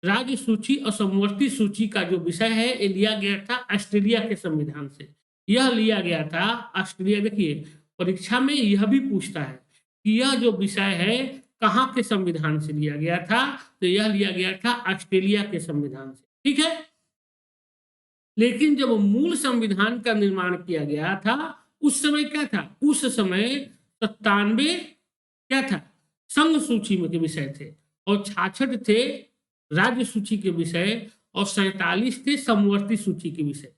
राज्य सूची और समवर्ती सूची का जो विषय है ये लिया गया था ऑस्ट्रेलिया के संविधान से। यह लिया गया था ऑस्ट्रेलिया। देखिए, परीक्षा में यह भी पूछता है कि यह जो विषय है कहां के संविधान से लिया गया था, तो यह लिया गया था ऑस्ट्रेलिया के संविधान से। ठीक है, लेकिन जब मूल संविधान का निर्माण किया गया था उस समय क्या था? उस समय 97 क्या था? संघ सूची में के विषय थे और 66 थे राज्य सूची के विषय और 47 थे समवर्ती सूची के विषय।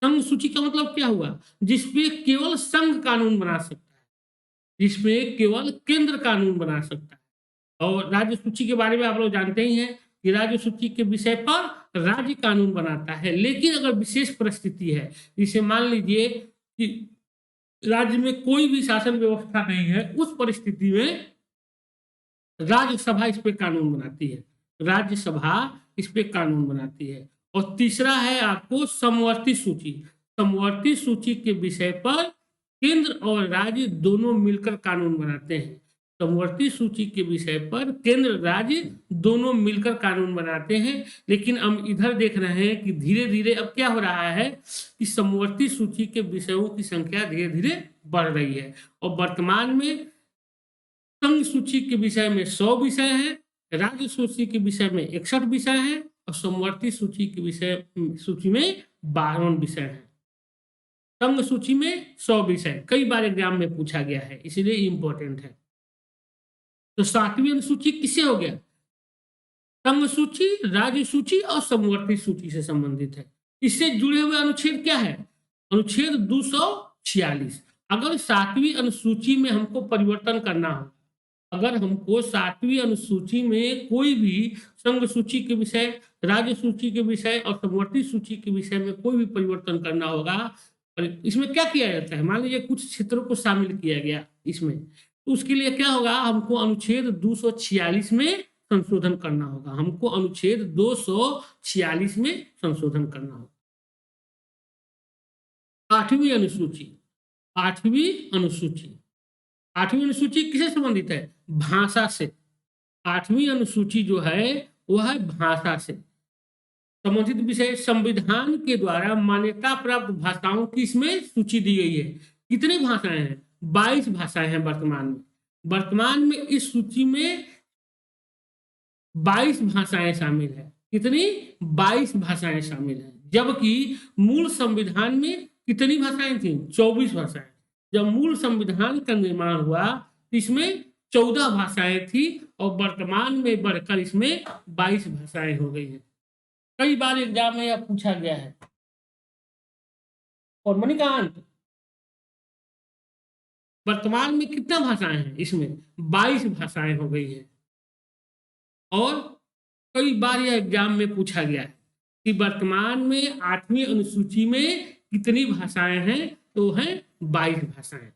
संघ सूची का मतलब क्या हुआ? जिसपे केवल संघ कानून बना सकता है, जिसमें केवल केंद्र कानून बना सकता है। और राज्य सूची के बारे में आप लोग जानते ही हैं कि राज्य सूची के विषय पर राज्य कानून बनाता है। लेकिन अगर विशेष परिस्थिति है, जिसे मान लीजिए कि राज्य में कोई भी शासन व्यवस्था नहीं है, उस परिस्थिति में राज्यसभा इस पे कानून बनाती है, राज्यसभा इस पे कानून बनाती है। और तीसरा है आपको समवर्ती सूची। समवर्ती सूची के विषय पर केंद्र और राज्य दोनों मिलकर कानून बनाते हैं। समवर्ती सूची के विषय पर केंद्र, राज्य दोनों मिलकर कानून बनाते हैं। लेकिन हम इधर देख रहे हैं कि धीरे धीरे अब क्या हो रहा है कि समवर्ती सूची के विषयों की संख्या धीरे धीरे बढ़ रही है और वर्तमान में संघ सूची के विषय में 100 विषय हैं, राज्य सूची के विषय में 61 विषय हैं और समवर्ती सूची के विषय सूची में 52 विषय हैं। संघ सूची में 100 विषय, कई बार एग्जाम में पूछा गया है, इसलिए इंपॉर्टेंट है। तो 7वीं अनुसूची किससे हो गया? संघ सूची, राज्य सूची और समवर्ती सूची से संबंधित है। इससे जुड़े हुए अनुच्छेद क्या है? अनुच्छेद 246। अगर 7वीं अनुसूची में हमको परिवर्तन करना हो, अगर हमको 7वीं अनुसूची में कोई भी संघ सूची के विषय, राज्य सूची के विषय और समवर्ती सूची के विषय में कोई भी परिवर्तन करना होगा, इसमें क्या किया जाता है? मान लीजिए कुछ क्षेत्रों को शामिल किया गया इसमें, तो उसके लिए क्या होगा? हमको अनुच्छेद 246 में संशोधन करना होगा। हमको अनुच्छेद 246 में संशोधन करना होगा। 8वीं अनुसूची, 8वीं अनुसूची, 8वीं अनुसूची किससे संबंधित है? भाषा से। 8वीं अनुसूची जो है वह है भाषा से संबंधित विषय। संविधान के द्वारा मान्यता प्राप्त भाषाओं की इसमें सूची दी गई है। कितनी भाषाएं हैं? 22 भाषाएं हैं वर्तमान में। वर्तमान में इस सूची में 22 भाषाएं शामिल है। कितनी? 22 भाषाएं शामिल है। जबकि मूल संविधान में कितनी भाषाएं थी? 24 भाषाएं। जब मूल संविधान का निर्माण हुआ तो इसमें 14 भाषाएं थी और वर्तमान में बढ़कर इसमें 22 भाषाएं हो गई हैं। कई बार एग्जाम में यह पूछा गया है। और मणिकांत, वर्तमान में कितना भाषाएं हैं? इसमें 22 भाषाएं हो गई हैं। और कई बार यह एग्जाम में पूछा गया है कि वर्तमान में 8वीं अनुसूची में कितनी भाषाएं हैं? तो हैं 22 भाषाएं।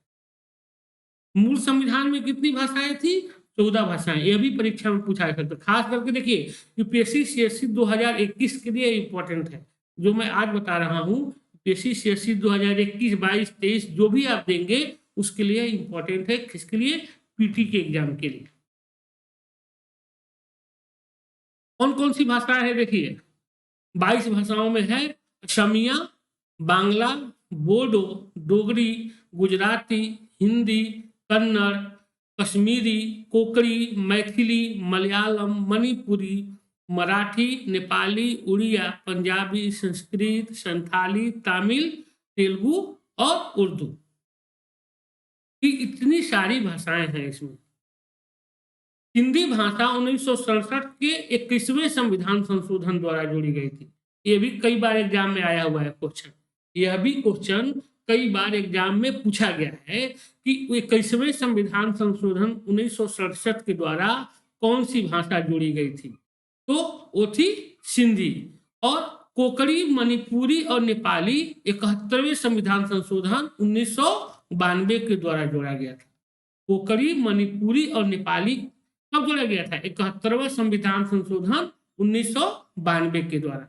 मूल संविधान में कितनी भाषाएं थी? 14 भाषाएं। यह भी परीक्षा में पूछा जा सकता है। खास करके देखिए यूपीएससी सीएससी 2021 के लिए इंपॉर्टेंट है जो मैं आज बता रहा हूँ। यूपीएससी सीएससी 2021, 22, 23 जो भी आप देंगे उसके लिए इंपॉर्टेंट है। किसके लिए? पीटी के एग्जाम के लिए। कौन कौन सी भाषाएं हैं? देखिए 22 भाषाओं में है असमिया, बांग्ला, बोडो, डोगरी, गुजराती, हिंदी, कन्नड़, कश्मीरी, कोकड़ी, मैथिली, मलयालम, मणिपुरी, मराठी, नेपाली, उड़िया, पंजाबी, संस्कृत, संथाली, तमिल, तेलुगु और उर्दू। इतनी सारी भाषाएं हैं इसमें। हिंदी भाषा 1967 के 21वें संविधान संशोधन द्वारा जोड़ी गई थी। ये भी कई बार एग्जाम में आया हुआ है क्वेश्चन। यह भी क्वेश्चन कई बार एग्जाम में पूछा गया है कि 21वें संविधान संशोधन 1967 के द्वारा कौन सी भाषा जोड़ी गई थी? तो वो थी सिंधी। और कोकड़ी, मणिपुरी और नेपाली 71वें संविधान संशोधन 1992 के द्वारा जोड़ा गया था। कोकड़ी, मणिपुरी और नेपाली कब जोड़ा गया था? 71वां संविधान संशोधन 1992 के द्वारा।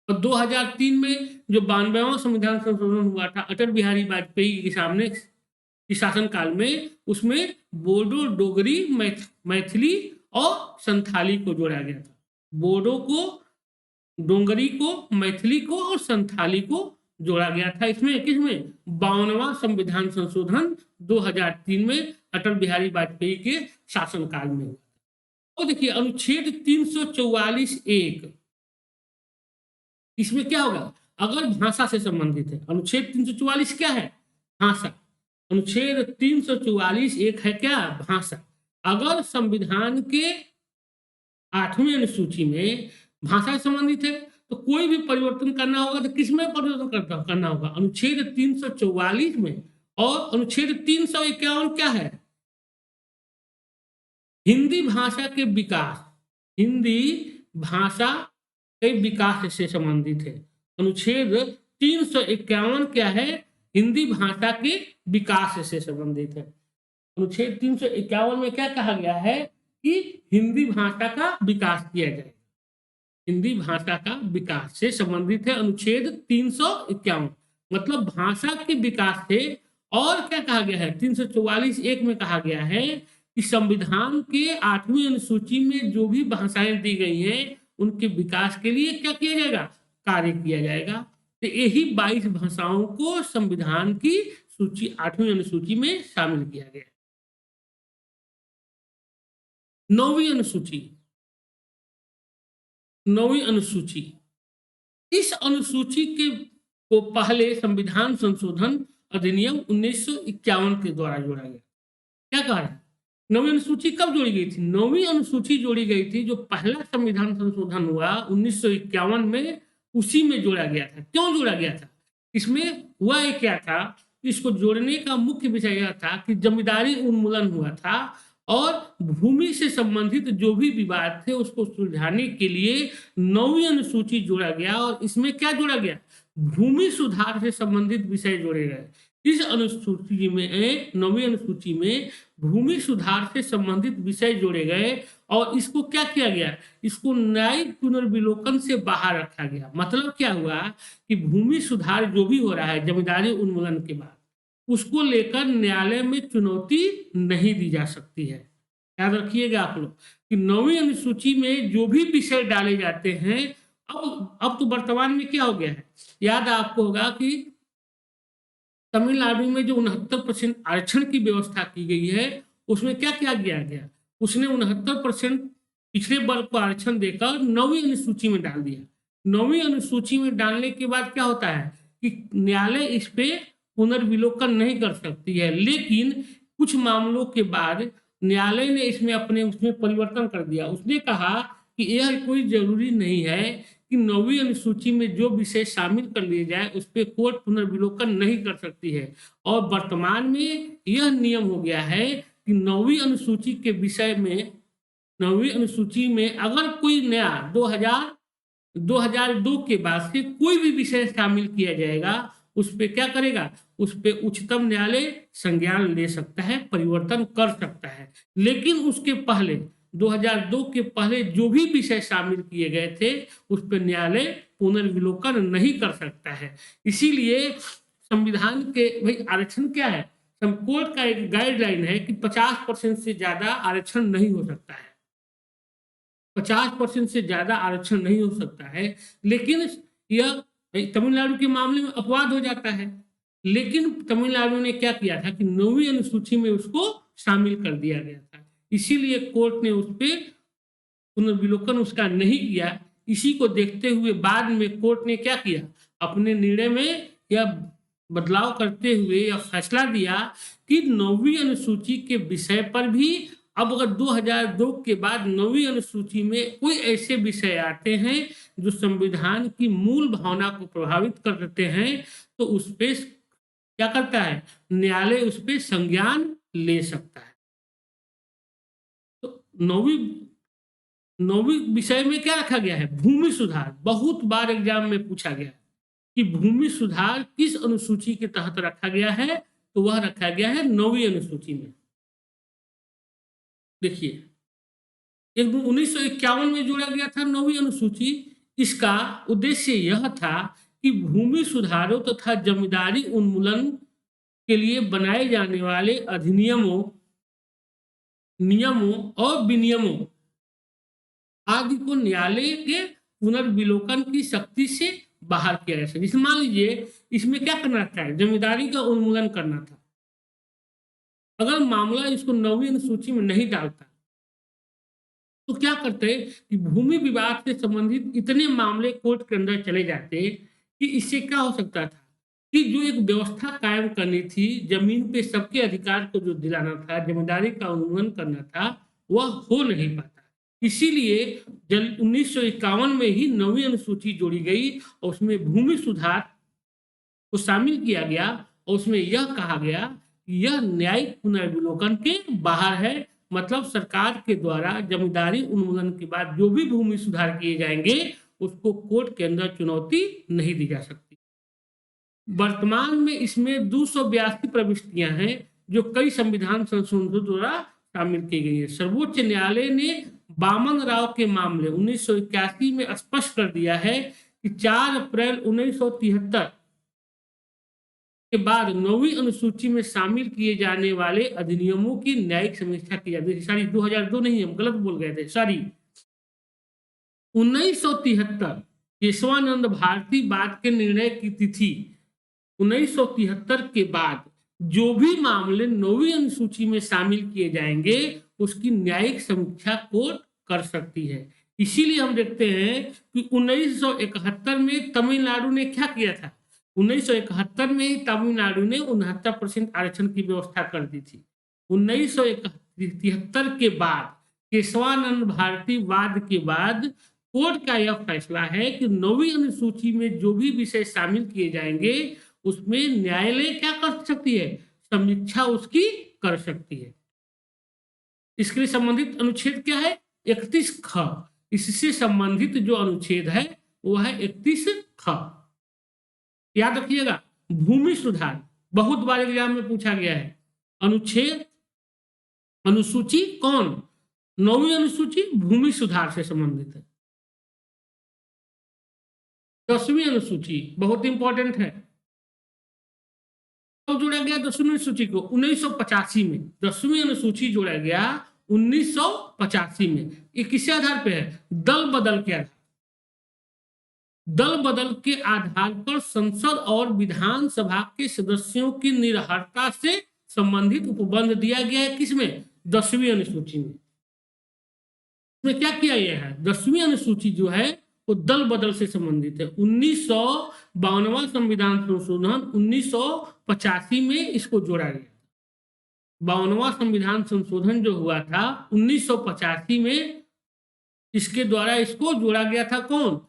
और 2003 में जो 92वां संविधान संशोधन हुआ था अटल बिहारी वाजपेयी के सामने की शासनकाल में, उसमें बोडो, डोगरी, मैथिली और संथाली को जोड़ा गया था। बोडो को, डोगरी को, मैथिली को और संथाली को जोड़ा गया था। इसमें किसमें? 52वां संविधान संशोधन 2003 में अटल बिहारी वाजपेयी के शासनकाल में हुआ। और देखिए अनुच्छेद 344(1) इसमें क्या होगा? अगर भाषा से संबंधित है। अनुच्छेद 344 क्या है? भाषा। अनुच्छेद 344(1) है क्या? भाषा। अगर संविधान के 8वीं अनुसूची में भाषा से संबंधित है तो कोई भी परिवर्तन करना होगा तो किसमें परिवर्तन करना होगा? अनुच्छेद 344 में। और अनुच्छेद 351 क्या है? हिंदी भाषा के विकास, हिंदी भाषा के विकास से संबंधित है। अनुच्छेद 351 क्या है? हिंदी भाषा के विकास से संबंधित है। अनुच्छेद 351 में क्या कहा गया है कि हिंदी भाषा का विकास किया जाए। हिंदी भाषा का विकास से संबंधित है अनुच्छेद 351, मतलब भाषा के विकास से। और क्या कहा गया है? 344(1) में कहा गया है कि संविधान के 8वीं अनुसूची में जो भी भाषाएं दी गई हैं उनके विकास के लिए क्या किया जाएगा? कार्य किया जाएगा। तो यही 22 भाषाओं को संविधान की सूची 8वीं अनुसूची में शामिल किया गया। 9वीं अनुसूची, 9वीं अनुसूची, इस अनुसूची के को पहले संविधान संशोधन अधिनियम 1951 के द्वारा जोड़ा गया। क्या कह रहा है? नवीं अनुसूची कब जोड़ी गई थी? नवीं अनुसूची जोड़ी गई थी जो पहला संविधान संशोधन हुआ 1951 में, उसी में जोड़ा गया था। क्यों जोड़ा गया था? इसमें हुआ ये क्या था, इसको जोड़ने का मुख्य विषय यह था कि जमींदारी उन्मूलन हुआ था और भूमि से संबंधित जो भी विवाद थे उसको सुलझाने के लिए नवीं अनुसूची जोड़ा गया। और इसमें क्या जोड़ा गया? भूमि सुधार से संबंधित विषय जोड़े गए। इस अनुसूची में, नवीं अनुसूची में भूमि सुधार से संबंधित विषय जोड़े गए और इसको क्या किया गया? इसको न्यायिक पुनर्विलोकन से बाहर रखा गया। मतलब क्या हुआ कि भूमि सुधार जो भी हो रहा है जमींदारी उन्मूलन के बाद, उसको लेकर न्यायालय में चुनौती नहीं दी जा सकती है। याद रखिएगा आप लोग कि नवीं अनुसूची में जो भी विषय डाले जाते हैं, अब तो वर्तमान में क्या हो गया है, याद आपको होगा कि तमिलनाडु में जो 69% आरक्षण की व्यवस्था की गई है, उसमें क्या क्या किया गया? उसने 69% पिछड़े वर्ग को आरक्षण देकर नवीं अनुसूची में डाल दिया। नवीं अनुसूची में डालने के बाद क्या होता है कि न्यायालय इस पे पुनर्विलोकन नहीं कर सकती है, लेकिन कुछ मामलों के बाद न्यायालय ने उसमें परिवर्तन कर दिया। उसने कहा कि यह कोई जरूरी नहीं है कि नवीं अनुसूची में जो विषय शामिल कर लिए जाए उस पर कोर्ट पुनर्विलोकन नहीं कर सकती है। और वर्तमान में यह नियम हो गया है कि नवीं अनुसूची के विषय में, नवीं अनुसूची में अगर कोई नया 2002 के बाद से कोई भी विषय शामिल किया जाएगा, उस पे क्या करेगा? उस पे उच्चतम न्यायालय संज्ञान ले सकता है, परिवर्तन कर सकता है। लेकिन उसके पहले 2002 के पहले जो भी विषय शामिल किए गए थे उस पर न्यायालय पुनर्विलोकन नहीं कर सकता है। इसीलिए संविधान के, भाई आरक्षण क्या है, कोर्ट का एक गाइडलाइन है कि 50% से ज्यादा आरक्षण नहीं हो सकता है, 50% से ज्यादा आरक्षण नहीं हो सकता है। लेकिन यह तमिलनाडु के मामले में अपवाद हो जाता है, लेकिन तमिलनाडु ने क्या किया था कि नवीं अनुसूची में उसको शामिल कर दिया गया था। इसीलिए कोर्ट ने उस पर पुनर्विलोकन उसका नहीं किया। इसी को देखते हुए बाद में कोर्ट ने क्या किया, अपने निर्णय में यह बदलाव करते हुए यह फैसला दिया कि नवीं अनुसूची के विषय पर भी अब अगर 2002 के बाद नवीं अनुसूची में कोई ऐसे विषय आते हैं जो संविधान की मूल भावना को प्रभावित कर देते हैं, तो उस पे क्या करता है, न्यायालय उस पे संज्ञान ले सकता है। तो नौवीं विषय में क्या रखा गया है? भूमि सुधार। बहुत बार एग्जाम में पूछा गया कि भूमि सुधार किस अनुसूची के तहत रखा गया है, तो वह रखा गया है नौवीं अनुसूची में। देखिए 1951 में जोड़ा गया था नौवीं अनुसूची। इसका उद्देश्य यह था कि भूमि सुधारों तथा जमींदारी उन्मूलन के लिए बनाए जाने वाले अधिनियमों, नियमों और विनियमों आदि को न्यायालय के पुनर्विलोकन की शक्ति से बाहर किया जा सके। जैसे मान लीजिए इसमें क्या करना था, जमींदारी का उन्मूलन करना था। अगर मामला इसको नवीं अनुसूची में नहीं डालता तो क्या करते कि भूमि विवाद से संबंधित इतने मामले कोर्ट के अंदर चले जाते कि इससे क्या हो सकता था कि जो एक व्यवस्था कायम करनी थी, जमीन पे सबके अधिकार को जो दिलाना था, जमींदारी का उन्मूलन करना था, वह हो नहीं पाता। इसीलिए 1951 में ही नवीं अनुसूची जोड़ी गई और उसमें भूमि सुधार को शामिल किया गया और उसमें यह कहा गया कि यह न्यायिक पुनर्विलोकन के बाहर है। मतलब सरकार के द्वारा जमींदारी उन्मूलन के बाद जो भी भूमि सुधार किए जाएंगे उसको कोर्ट के अंदर चुनौती नहीं दी जा सकती। वर्तमान में इसमें 282 प्रविष्टियां हैं जो कई संविधान संशोधनों द्वारा शामिल की गई है। सर्वोच्च न्यायालय ने बामन राव के मामले 1981 में स्पष्ट कर दिया है कि 4 अप्रैल 1973 के बाद नवीं अनुसूची में शामिल किए जाने वाले अधिनियमों की न्यायिक समीक्षा की जाती है। सॉरी 2002 नहीं, हम गलत बोल गए थे, सॉरी 1973 केशवानंद भारती बाद के निर्णय की तिथि 1973 के बाद जो भी मामले नवीं अनुसूची में शामिल किए जाएंगे उसकी न्यायिक समीक्षा कोर्ट कर सकती है। इसीलिए हम देखते हैं कि 1971 में तमिलनाडु ने क्या किया था, 1971 में ही तमिलनाडु ने 69% आरक्षण की व्यवस्था कर दी थी। 1973 के बाद केशवानंद भारती वाद के बाद कोर्ट का यह फैसला है कि 9वीं अनुसूची में जो भी विषय शामिल किए जाएंगे उसमें न्यायालय क्या कर सकती है, समीक्षा उसकी कर सकती है। इसके लिए संबंधित अनुच्छेद क्या है, 31 ख। इससे संबंधित जो अनुच्छेद है वो है 31 ख। याद रखिएगा, भूमि सुधार बहुत बार एग्जाम में पूछा गया है। अनुच्छेद अनुसूची कौन, 9वीं अनुसूची भूमि सुधार से संबंधित है। 10वीं अनुसूची बहुत इंपॉर्टेंट है, कब जोड़ा गया 10वीं अनुसूची को, 1985 में 10वीं अनुसूची जोड़ा गया 1985 में। ये किसके आधार पे है, दल बदल के आधार, दल बदल के आधार पर संसद और विधानसभा के सदस्यों की निरर्हता से संबंधित उपबंध दिया गया है। किसमें, 10वीं अनुसूची में। इसमें क्या किया गया है, 10वीं अनुसूची जो है वो दल बदल से संबंधित है। 1952वां संविधान संशोधन 1985 में इसको जोड़ा गया। 52वां संविधान संशोधन जो हुआ था 1985 में, इसके द्वारा इसको जोड़ा गया था। कौन,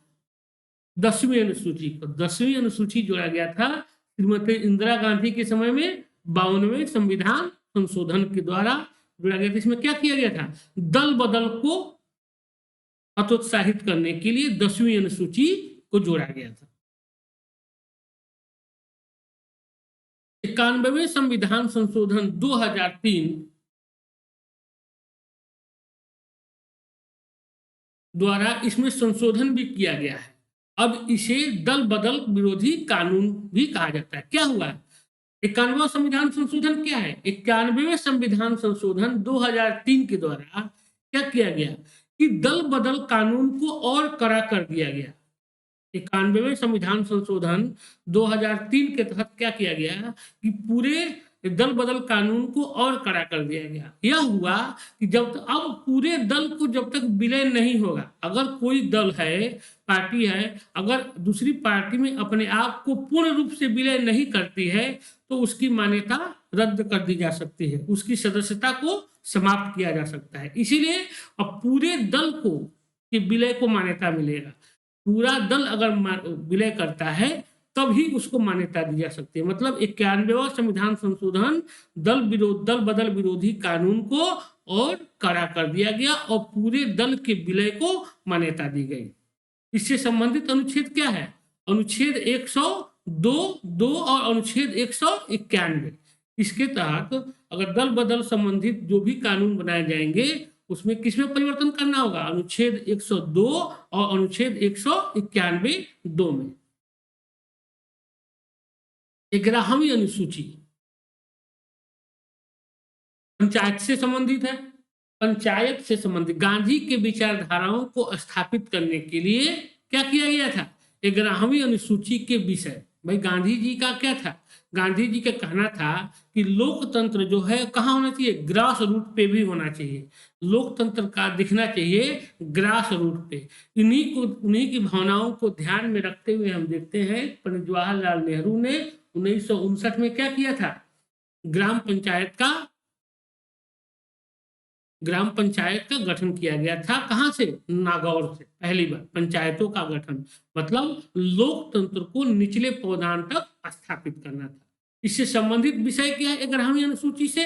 10वीं अनुसूची को। 10वीं अनुसूची जोड़ा गया था श्रीमती इंदिरा गांधी के समय में 52वें संविधान संशोधन के द्वारा जोड़ा गया था। इसमें क्या किया गया था, दल बदल को हतोत्साहित करने के लिए 10वीं अनुसूची को जोड़ा गया था। 91वें संविधान संशोधन 2003 द्वारा इसमें संशोधन भी किया गया है। अब इसे दल बदल विरोधी कानून भी कहा जाता है। क्या हुआ है, 91वां संविधान संशोधन क्या है, 91वें संविधान संशोधन 2003 के द्वारा क्या किया गया कि दल बदल कानून को और कड़ा कर दिया गया। 91वें संविधान संशोधन 2003 के तहत क्या किया गया कि पूरे दल बदल कानून को और कड़ा कर दिया गया। यह हुआ कि जब अब पूरे दल को जब तक विलय नहीं होगा, अगर कोई दल है, पार्टी है, अगर दूसरी पार्टी में अपने आप को पूर्ण रूप से विलय नहीं करती है तो उसकी मान्यता रद्द कर दी जा सकती है, उसकी सदस्यता को समाप्त किया जा सकता है। इसीलिए अब पूरे दल को के विलय को मान्यता मिलेगा। पूरा दल अगर विलय करता है तभी उसको मान्यता दी जा सकती है। मतलब 91वां संविधान संशोधन दल बदल विरोधी कानून को और कड़ा कर दिया गया और पूरे दल के विलय को मान्यता दी गई। इससे संबंधित अनुच्छेद क्या है, अनुच्छेद 102 और अनुच्छेद 191। इसके तहत अगर दल बदल संबंधित जो भी कानून बनाए जाएंगे उसमें किसमें परिवर्तन करना होगा, अनुच्छेद 102 और अनुच्छेद 191 में। 11वीं अनुसूची पंचायत से संबंधित है। पंचायत से संबंधित गांधी के विचारधाराओं को स्थापित करने के लिए क्या किया गया था, 11वीं अनुसूची के विषय। भाई गांधी जी का क्या था, गांधी जी का कहना था कि लोकतंत्र जो है कहाँ होना चाहिए, ग्रास रूट पे भी होना चाहिए। लोकतंत्र का दिखना चाहिए ग्रास रूट पे। उन्हीं की भावनाओं को ध्यान में रखते हुए हम देखते हैं पंडित जवाहरलाल नेहरू ने 1959 में क्या किया था, ग्राम पंचायत का गठन किया गया था। कहां से, नागौर से। पहली बार पंचायतों का गठन मतलब लोकतंत्र को निचले पौधान तक स्थापित करना था। इससे संबंधित विषय क्या है 11वीं अनुसूची से,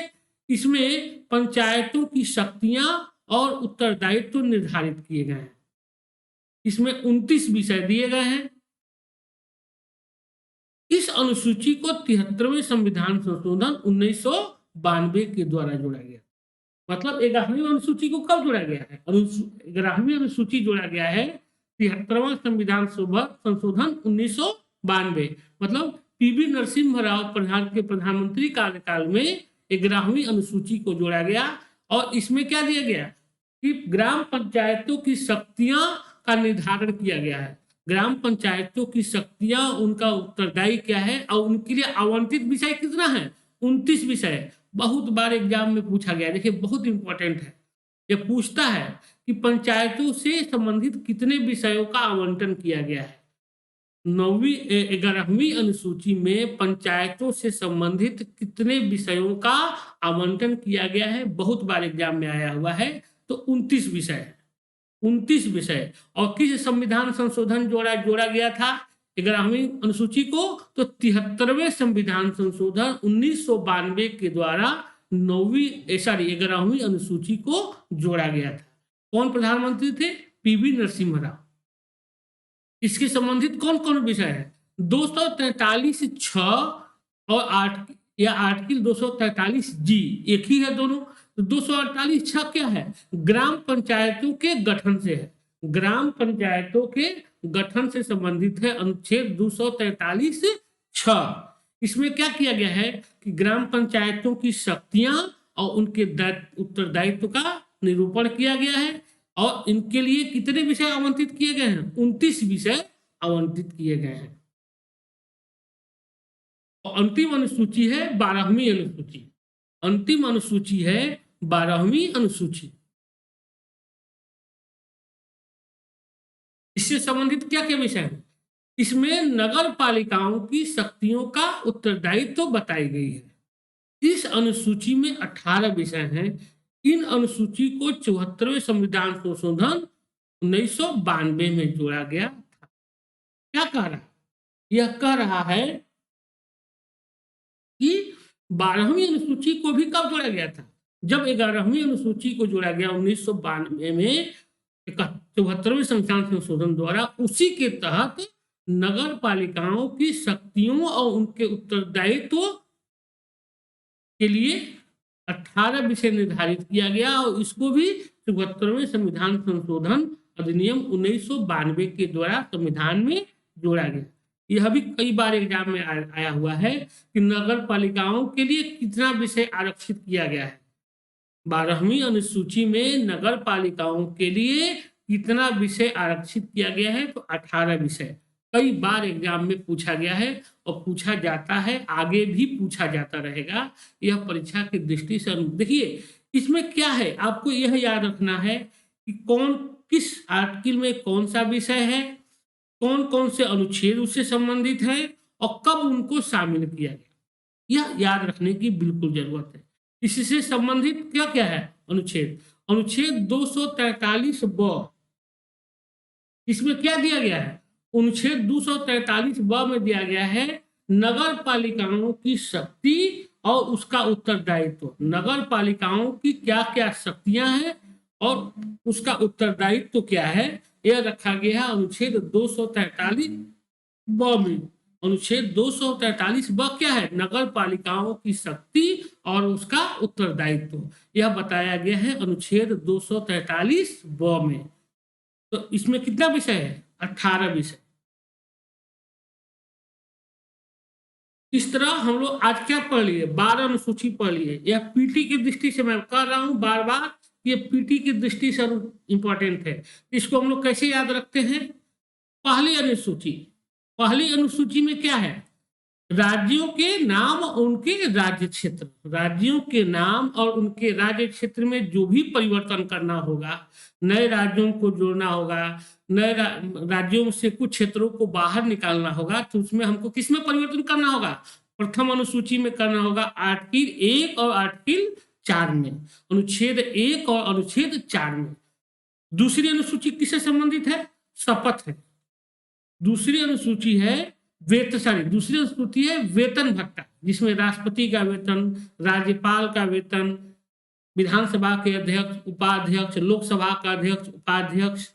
इसमें पंचायतों की शक्तियां और उत्तरदायित्व निर्धारित किए गए हैं। इसमें 29 विषय दिए गए हैं। इस अनुसूची को 73वें संविधान संशोधन 1992 के द्वारा जोड़ा गया। मतलब 11वीं अनुसूची को कब जोड़ा गया है, 11वीं अनुसूची जोड़ा गया है 73वां संविधान संशोधन 1992। मतलब पीवी नरसिम्हा राव प्रधानमंत्री कार्यकाल में 11वीं अनुसूची को जोड़ा गया और इसमें क्या दिया गया कि ग्राम पंचायतों की शक्तियां का निर्धारण किया गया है। ग्राम पंचायतों की शक्तियां, उनका उत्तरदायी क्या है और उनके लिए आवंटित विषय कितना है, 29 विषय। बहुत बार एग्जाम में पूछा गया, देखिए बहुत इंपॉर्टेंट है। ये पूछता है कि पंचायतों से संबंधित कितने विषयों का आवंटन किया गया है। 9वीं 11वीं अनुसूची में पंचायतों से संबंधित कितने विषयों का आवंटन किया गया है? बहुत बार एग्जाम में आया हुआ है, तो 29 विषय है, 29 विषय। और किस संविधान संशोधन जोड़ा गया था 11वीं अनुसूची को? तो 73वें संविधान संशोधन 1992 के द्वारा 11वीं अनुसूची को जोड़ा गया था। कौन प्रधानमंत्री थे? पीवी नरसिम्हा राव। इसके संबंधित कौन कौन विषय है? 243(6) और 8 या आर्टिकल 243(g) एक ही है दोनों। तो 248(6) क्या है? ग्राम पंचायतों के गठन से है, ग्राम पंचायतों के गठन से संबंधित है अनुच्छेद 243(6). इसमें क्या किया गया है कि ग्राम पंचायतों की शक्तियां और उनके उत्तरदायित्व का निरूपण किया गया है, और इनके लिए कितने विषय आवंटित किए गए हैं? 29 विषय आवंटित किए गए हैं। और अंतिम अनुसूची है 12वीं अनुसूची। अंतिम अनुसूची है 12वीं अनुसूची। इससे संबंधित क्या क्या विषय है? इसमें नगर पालिकाओं की शक्तियों का उत्तरदायित्व बताई गई है। इस अनुसूची में 18 विषय हैं। इन अनुसूची को 74वें संविधान संशोधन 1992 में जोड़ा गया था। क्या कह रहा है? यह कह रहा है कि 12वीं अनुसूची को भी कब जोड़ा गया था? जब 11वीं अनुसूची को जोड़ा गया 1992 में 74वें संविधान संशोधन द्वारा, उसी के तहत नगर पालिकाओं की शक्तियों और उनके उत्तरदायित्व के लिए 18 विषय निर्धारित किया गया, और इसको भी 74वें संविधान संशोधन अधिनियम 1992 के द्वारा संविधान में जोड़ा गया। यह भी कई बार एग्जाम में आया हुआ है कि नगर पालिकाओं के लिए कितना विषय आरक्षित किया गया है। 12वीं अनुसूची में नगर पालिकाओं के लिए कितना विषय आरक्षित किया गया है? तो 18 विषय। कई बार एग्जाम में पूछा गया है और पूछा जाता है, आगे भी पूछा जाता रहेगा। यह परीक्षा की दृष्टि से देखिए, इसमें क्या है, आपको यह याद रखना है कि कौन किस आर्टिकल में कौन सा विषय है, कौन कौन से अनुच्छेद उससे संबंधित है, और कब उनको शामिल किया गया। यह याद रखने की बिल्कुल जरूरत है। इससे संबंधित क्या क्या है? अनुच्छेद 243(ब), इसमें क्या दिया गया है? अनुच्छेद 243(ब) में दिया गया है नगर पालिकाओं की शक्ति और उसका उत्तरदायित्व। नगर पालिकाओं की क्या क्या शक्तियां हैं और उसका उत्तरदायित्व क्या है, यह रखा गया है अनुच्छेद 243(ब) में। अनुच्छेद 243(ब) क्या है? नगर पालिकाओं की शक्ति और उसका उत्तरदायित्व, यह बताया गया है अनुच्छेद 243(ब) में। तो इसमें कितना विषय है? 18 विषय। इस तरह हम लोग आज क्या पढ़ लिए? 12 अनुसूची पढ़ लिए। यह पीटी की दृष्टि से मैं कह रहा हूं बार बार, ये पीटी की दृष्टि से इंपॉर्टेंट है। इसको हम लोग कैसे याद रखते हैं? पहली अनुसूची, पहली अनुसूची में क्या है? राज्यों के नाम और उनके राज्य क्षेत्र, राज्यों के नाम और उनके राज्य क्षेत्र में जो भी परिवर्तन करना होगा, नए राज्यों को जोड़ना होगा, नए राज्यों से कुछ क्षेत्रों को बाहर निकालना होगा, तो उसमें हमको किसमें परिवर्तन करना होगा? प्रथम अनुसूची में करना होगा, आर्टिकल 1 और आर्टिकल 4 में, अनुच्छेद 1 और अनुच्छेद 4 में। दूसरी अनुसूची किससे संबंधित है? शपथ है। दूसरी अनुसूची है दूसरी अनुसूची है वेतन भत्ता, जिसमें राष्ट्रपति का वेतन, राज्यपाल का वेतन, विधानसभा के अध्यक्ष, उपाध्यक्ष, लोकसभा का अध्यक्ष, उपाध्यक्ष,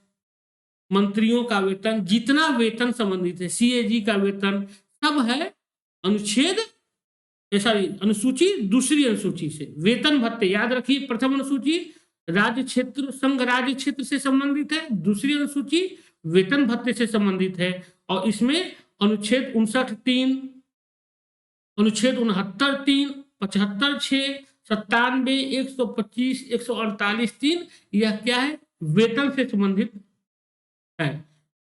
मंत्रियों का वेतन, जितना वेतन संबंधित है, सीएजी का वेतन, सब है अनुसूची दूसरी अनुसूची से। वेतन भत्ते याद रखिए, प्रथम अनुसूची राज्य क्षेत्र, संघ राज्य क्षेत्र से संबंधित है, दूसरी अनुसूची वेतन भत्ते से संबंधित है, और इसमें अनुच्छेद 59(3), अनुच्छेद 69(3), 75(6), 97, 125, 148(3), यह क्या है? वेतन से संबंधित है।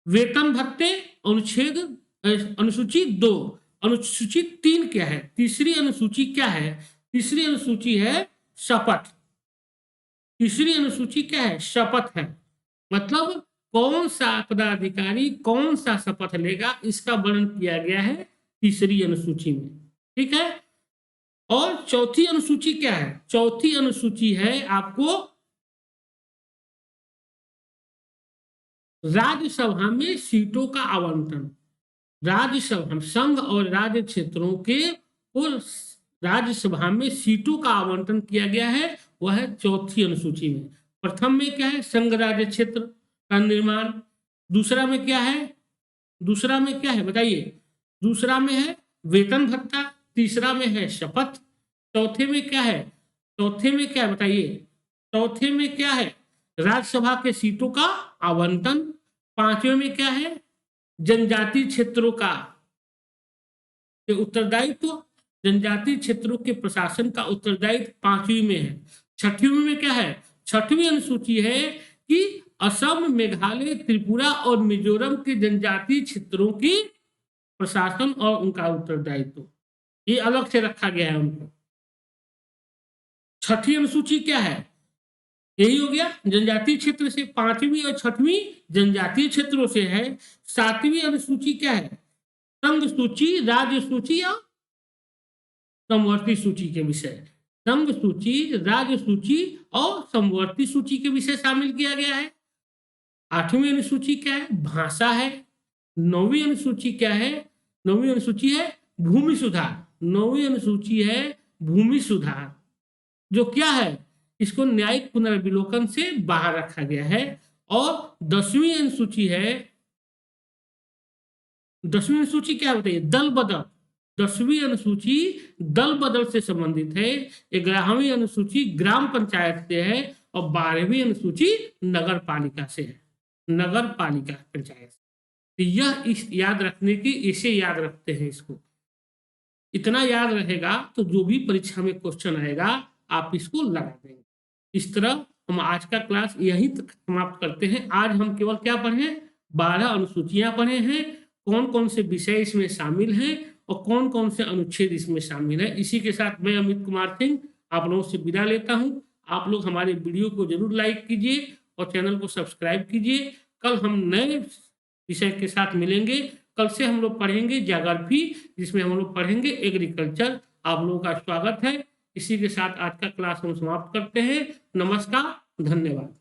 वेतन भत्ते अनुसूची 2। अनुसूची 3 क्या है? तीसरी अनुसूची क्या है? तीसरी अनुसूची है शपथ। तीसरी अनुसूची क्या है? शपथ है। मतलब कौन सा पदाधिकारी कौन सा शपथ लेगा, इसका वर्णन किया गया है तीसरी अनुसूची में। ठीक है। और चौथी अनुसूची क्या है? चौथी अनुसूची है आपको राज्यसभा में सीटों का आवंटन। राज्यसभा, संघ और राज्य क्षेत्रों के कुल राज्यसभा में सीटों का आवंटन किया गया है, वह है चौथी अनुसूची में। प्रथम में क्या है? संघ राज्य क्षेत्र का निर्माण। दूसरा में क्या है? दूसरा में क्या है बताइए? दूसरा में है वेतन भत्ता। तीसरा में है शपथ। चौथे में क्या है? चौथे में क्या है बताइए? चौथे में क्या है? राज्यसभा के सीटों का आवंटन। पांचवें में क्या है? जनजातीय क्षेत्रों का उत्तरदायित्व। जनजातीय क्षेत्रों के प्रशासन का उत्तरदायित्व पांचवी में है। छठवीं में क्या है? छठवीं अनुसूची है कि असम, मेघालय, त्रिपुरा और मिजोरम के जनजातीय क्षेत्रों की प्रशासन और उनका उत्तरदायित्व ये अलग से रखा गया है उनको। छठी अनुसूची क्या है? यही हो गया जनजातीय क्षेत्र से। पांचवी और छठवीं जनजातीय क्षेत्रों से है। सातवीं अनुसूची क्या है? संघ सूची, राज्य सूची या समवर्ती सूची के विषय। संघ सूची, राज्य सूची और समवर्ती सूची के विषय शामिल किया गया है। आठवीं अनुसूची क्या है? भाषा है। नौवीं अनुसूची क्या है? नौवीं अनुसूची है भूमि सुधार। नौवीं अनुसूची है भूमि सुधार, जो क्या है? इसको न्यायिक पुनर्विलोकन से बाहर रखा गया है। और दसवीं अनुसूची है, दसवीं अनुसूची क्या बताइए? दल बदल। दसवीं अनुसूची दल बदल से संबंधित है। 11वीं अनुसूची ग्राम पंचायत से है और 12वीं अनुसूची नगर पालिका से है। नगर पालिका पंचायत। तो यह इस याद रखने की, इसे याद रखते हैं इसको। इतना याद रहेगा तो जो भी परीक्षा में क्वेश्चन आएगा आप इसको लगा देंगे। इस तरह हम आज का क्लास यहीं तक समाप्त करते हैं। आज हम केवल क्या पढ़े? 12 अनुसूचियां पढ़े हैं। कौन कौन से विषय इसमें शामिल हैं और कौन कौन से अनुच्छेद इसमें शामिल है। इसी के साथ मैं अमित कुमार सिंह आप लोगों से विदा लेता हूं। आप लोग हमारे वीडियो को जरूर लाइक कीजिए और चैनल को सब्सक्राइब कीजिए। कल हम नए विषय के साथ मिलेंगे। कल से हम लोग पढ़ेंगे ज्योग्राफी, जिसमें हम लोग पढ़ेंगे एग्रीकल्चर। आप लोगों का स्वागत है। इसी के साथ आज का क्लास हम समाप्त करते हैं। नमस्कार, धन्यवाद।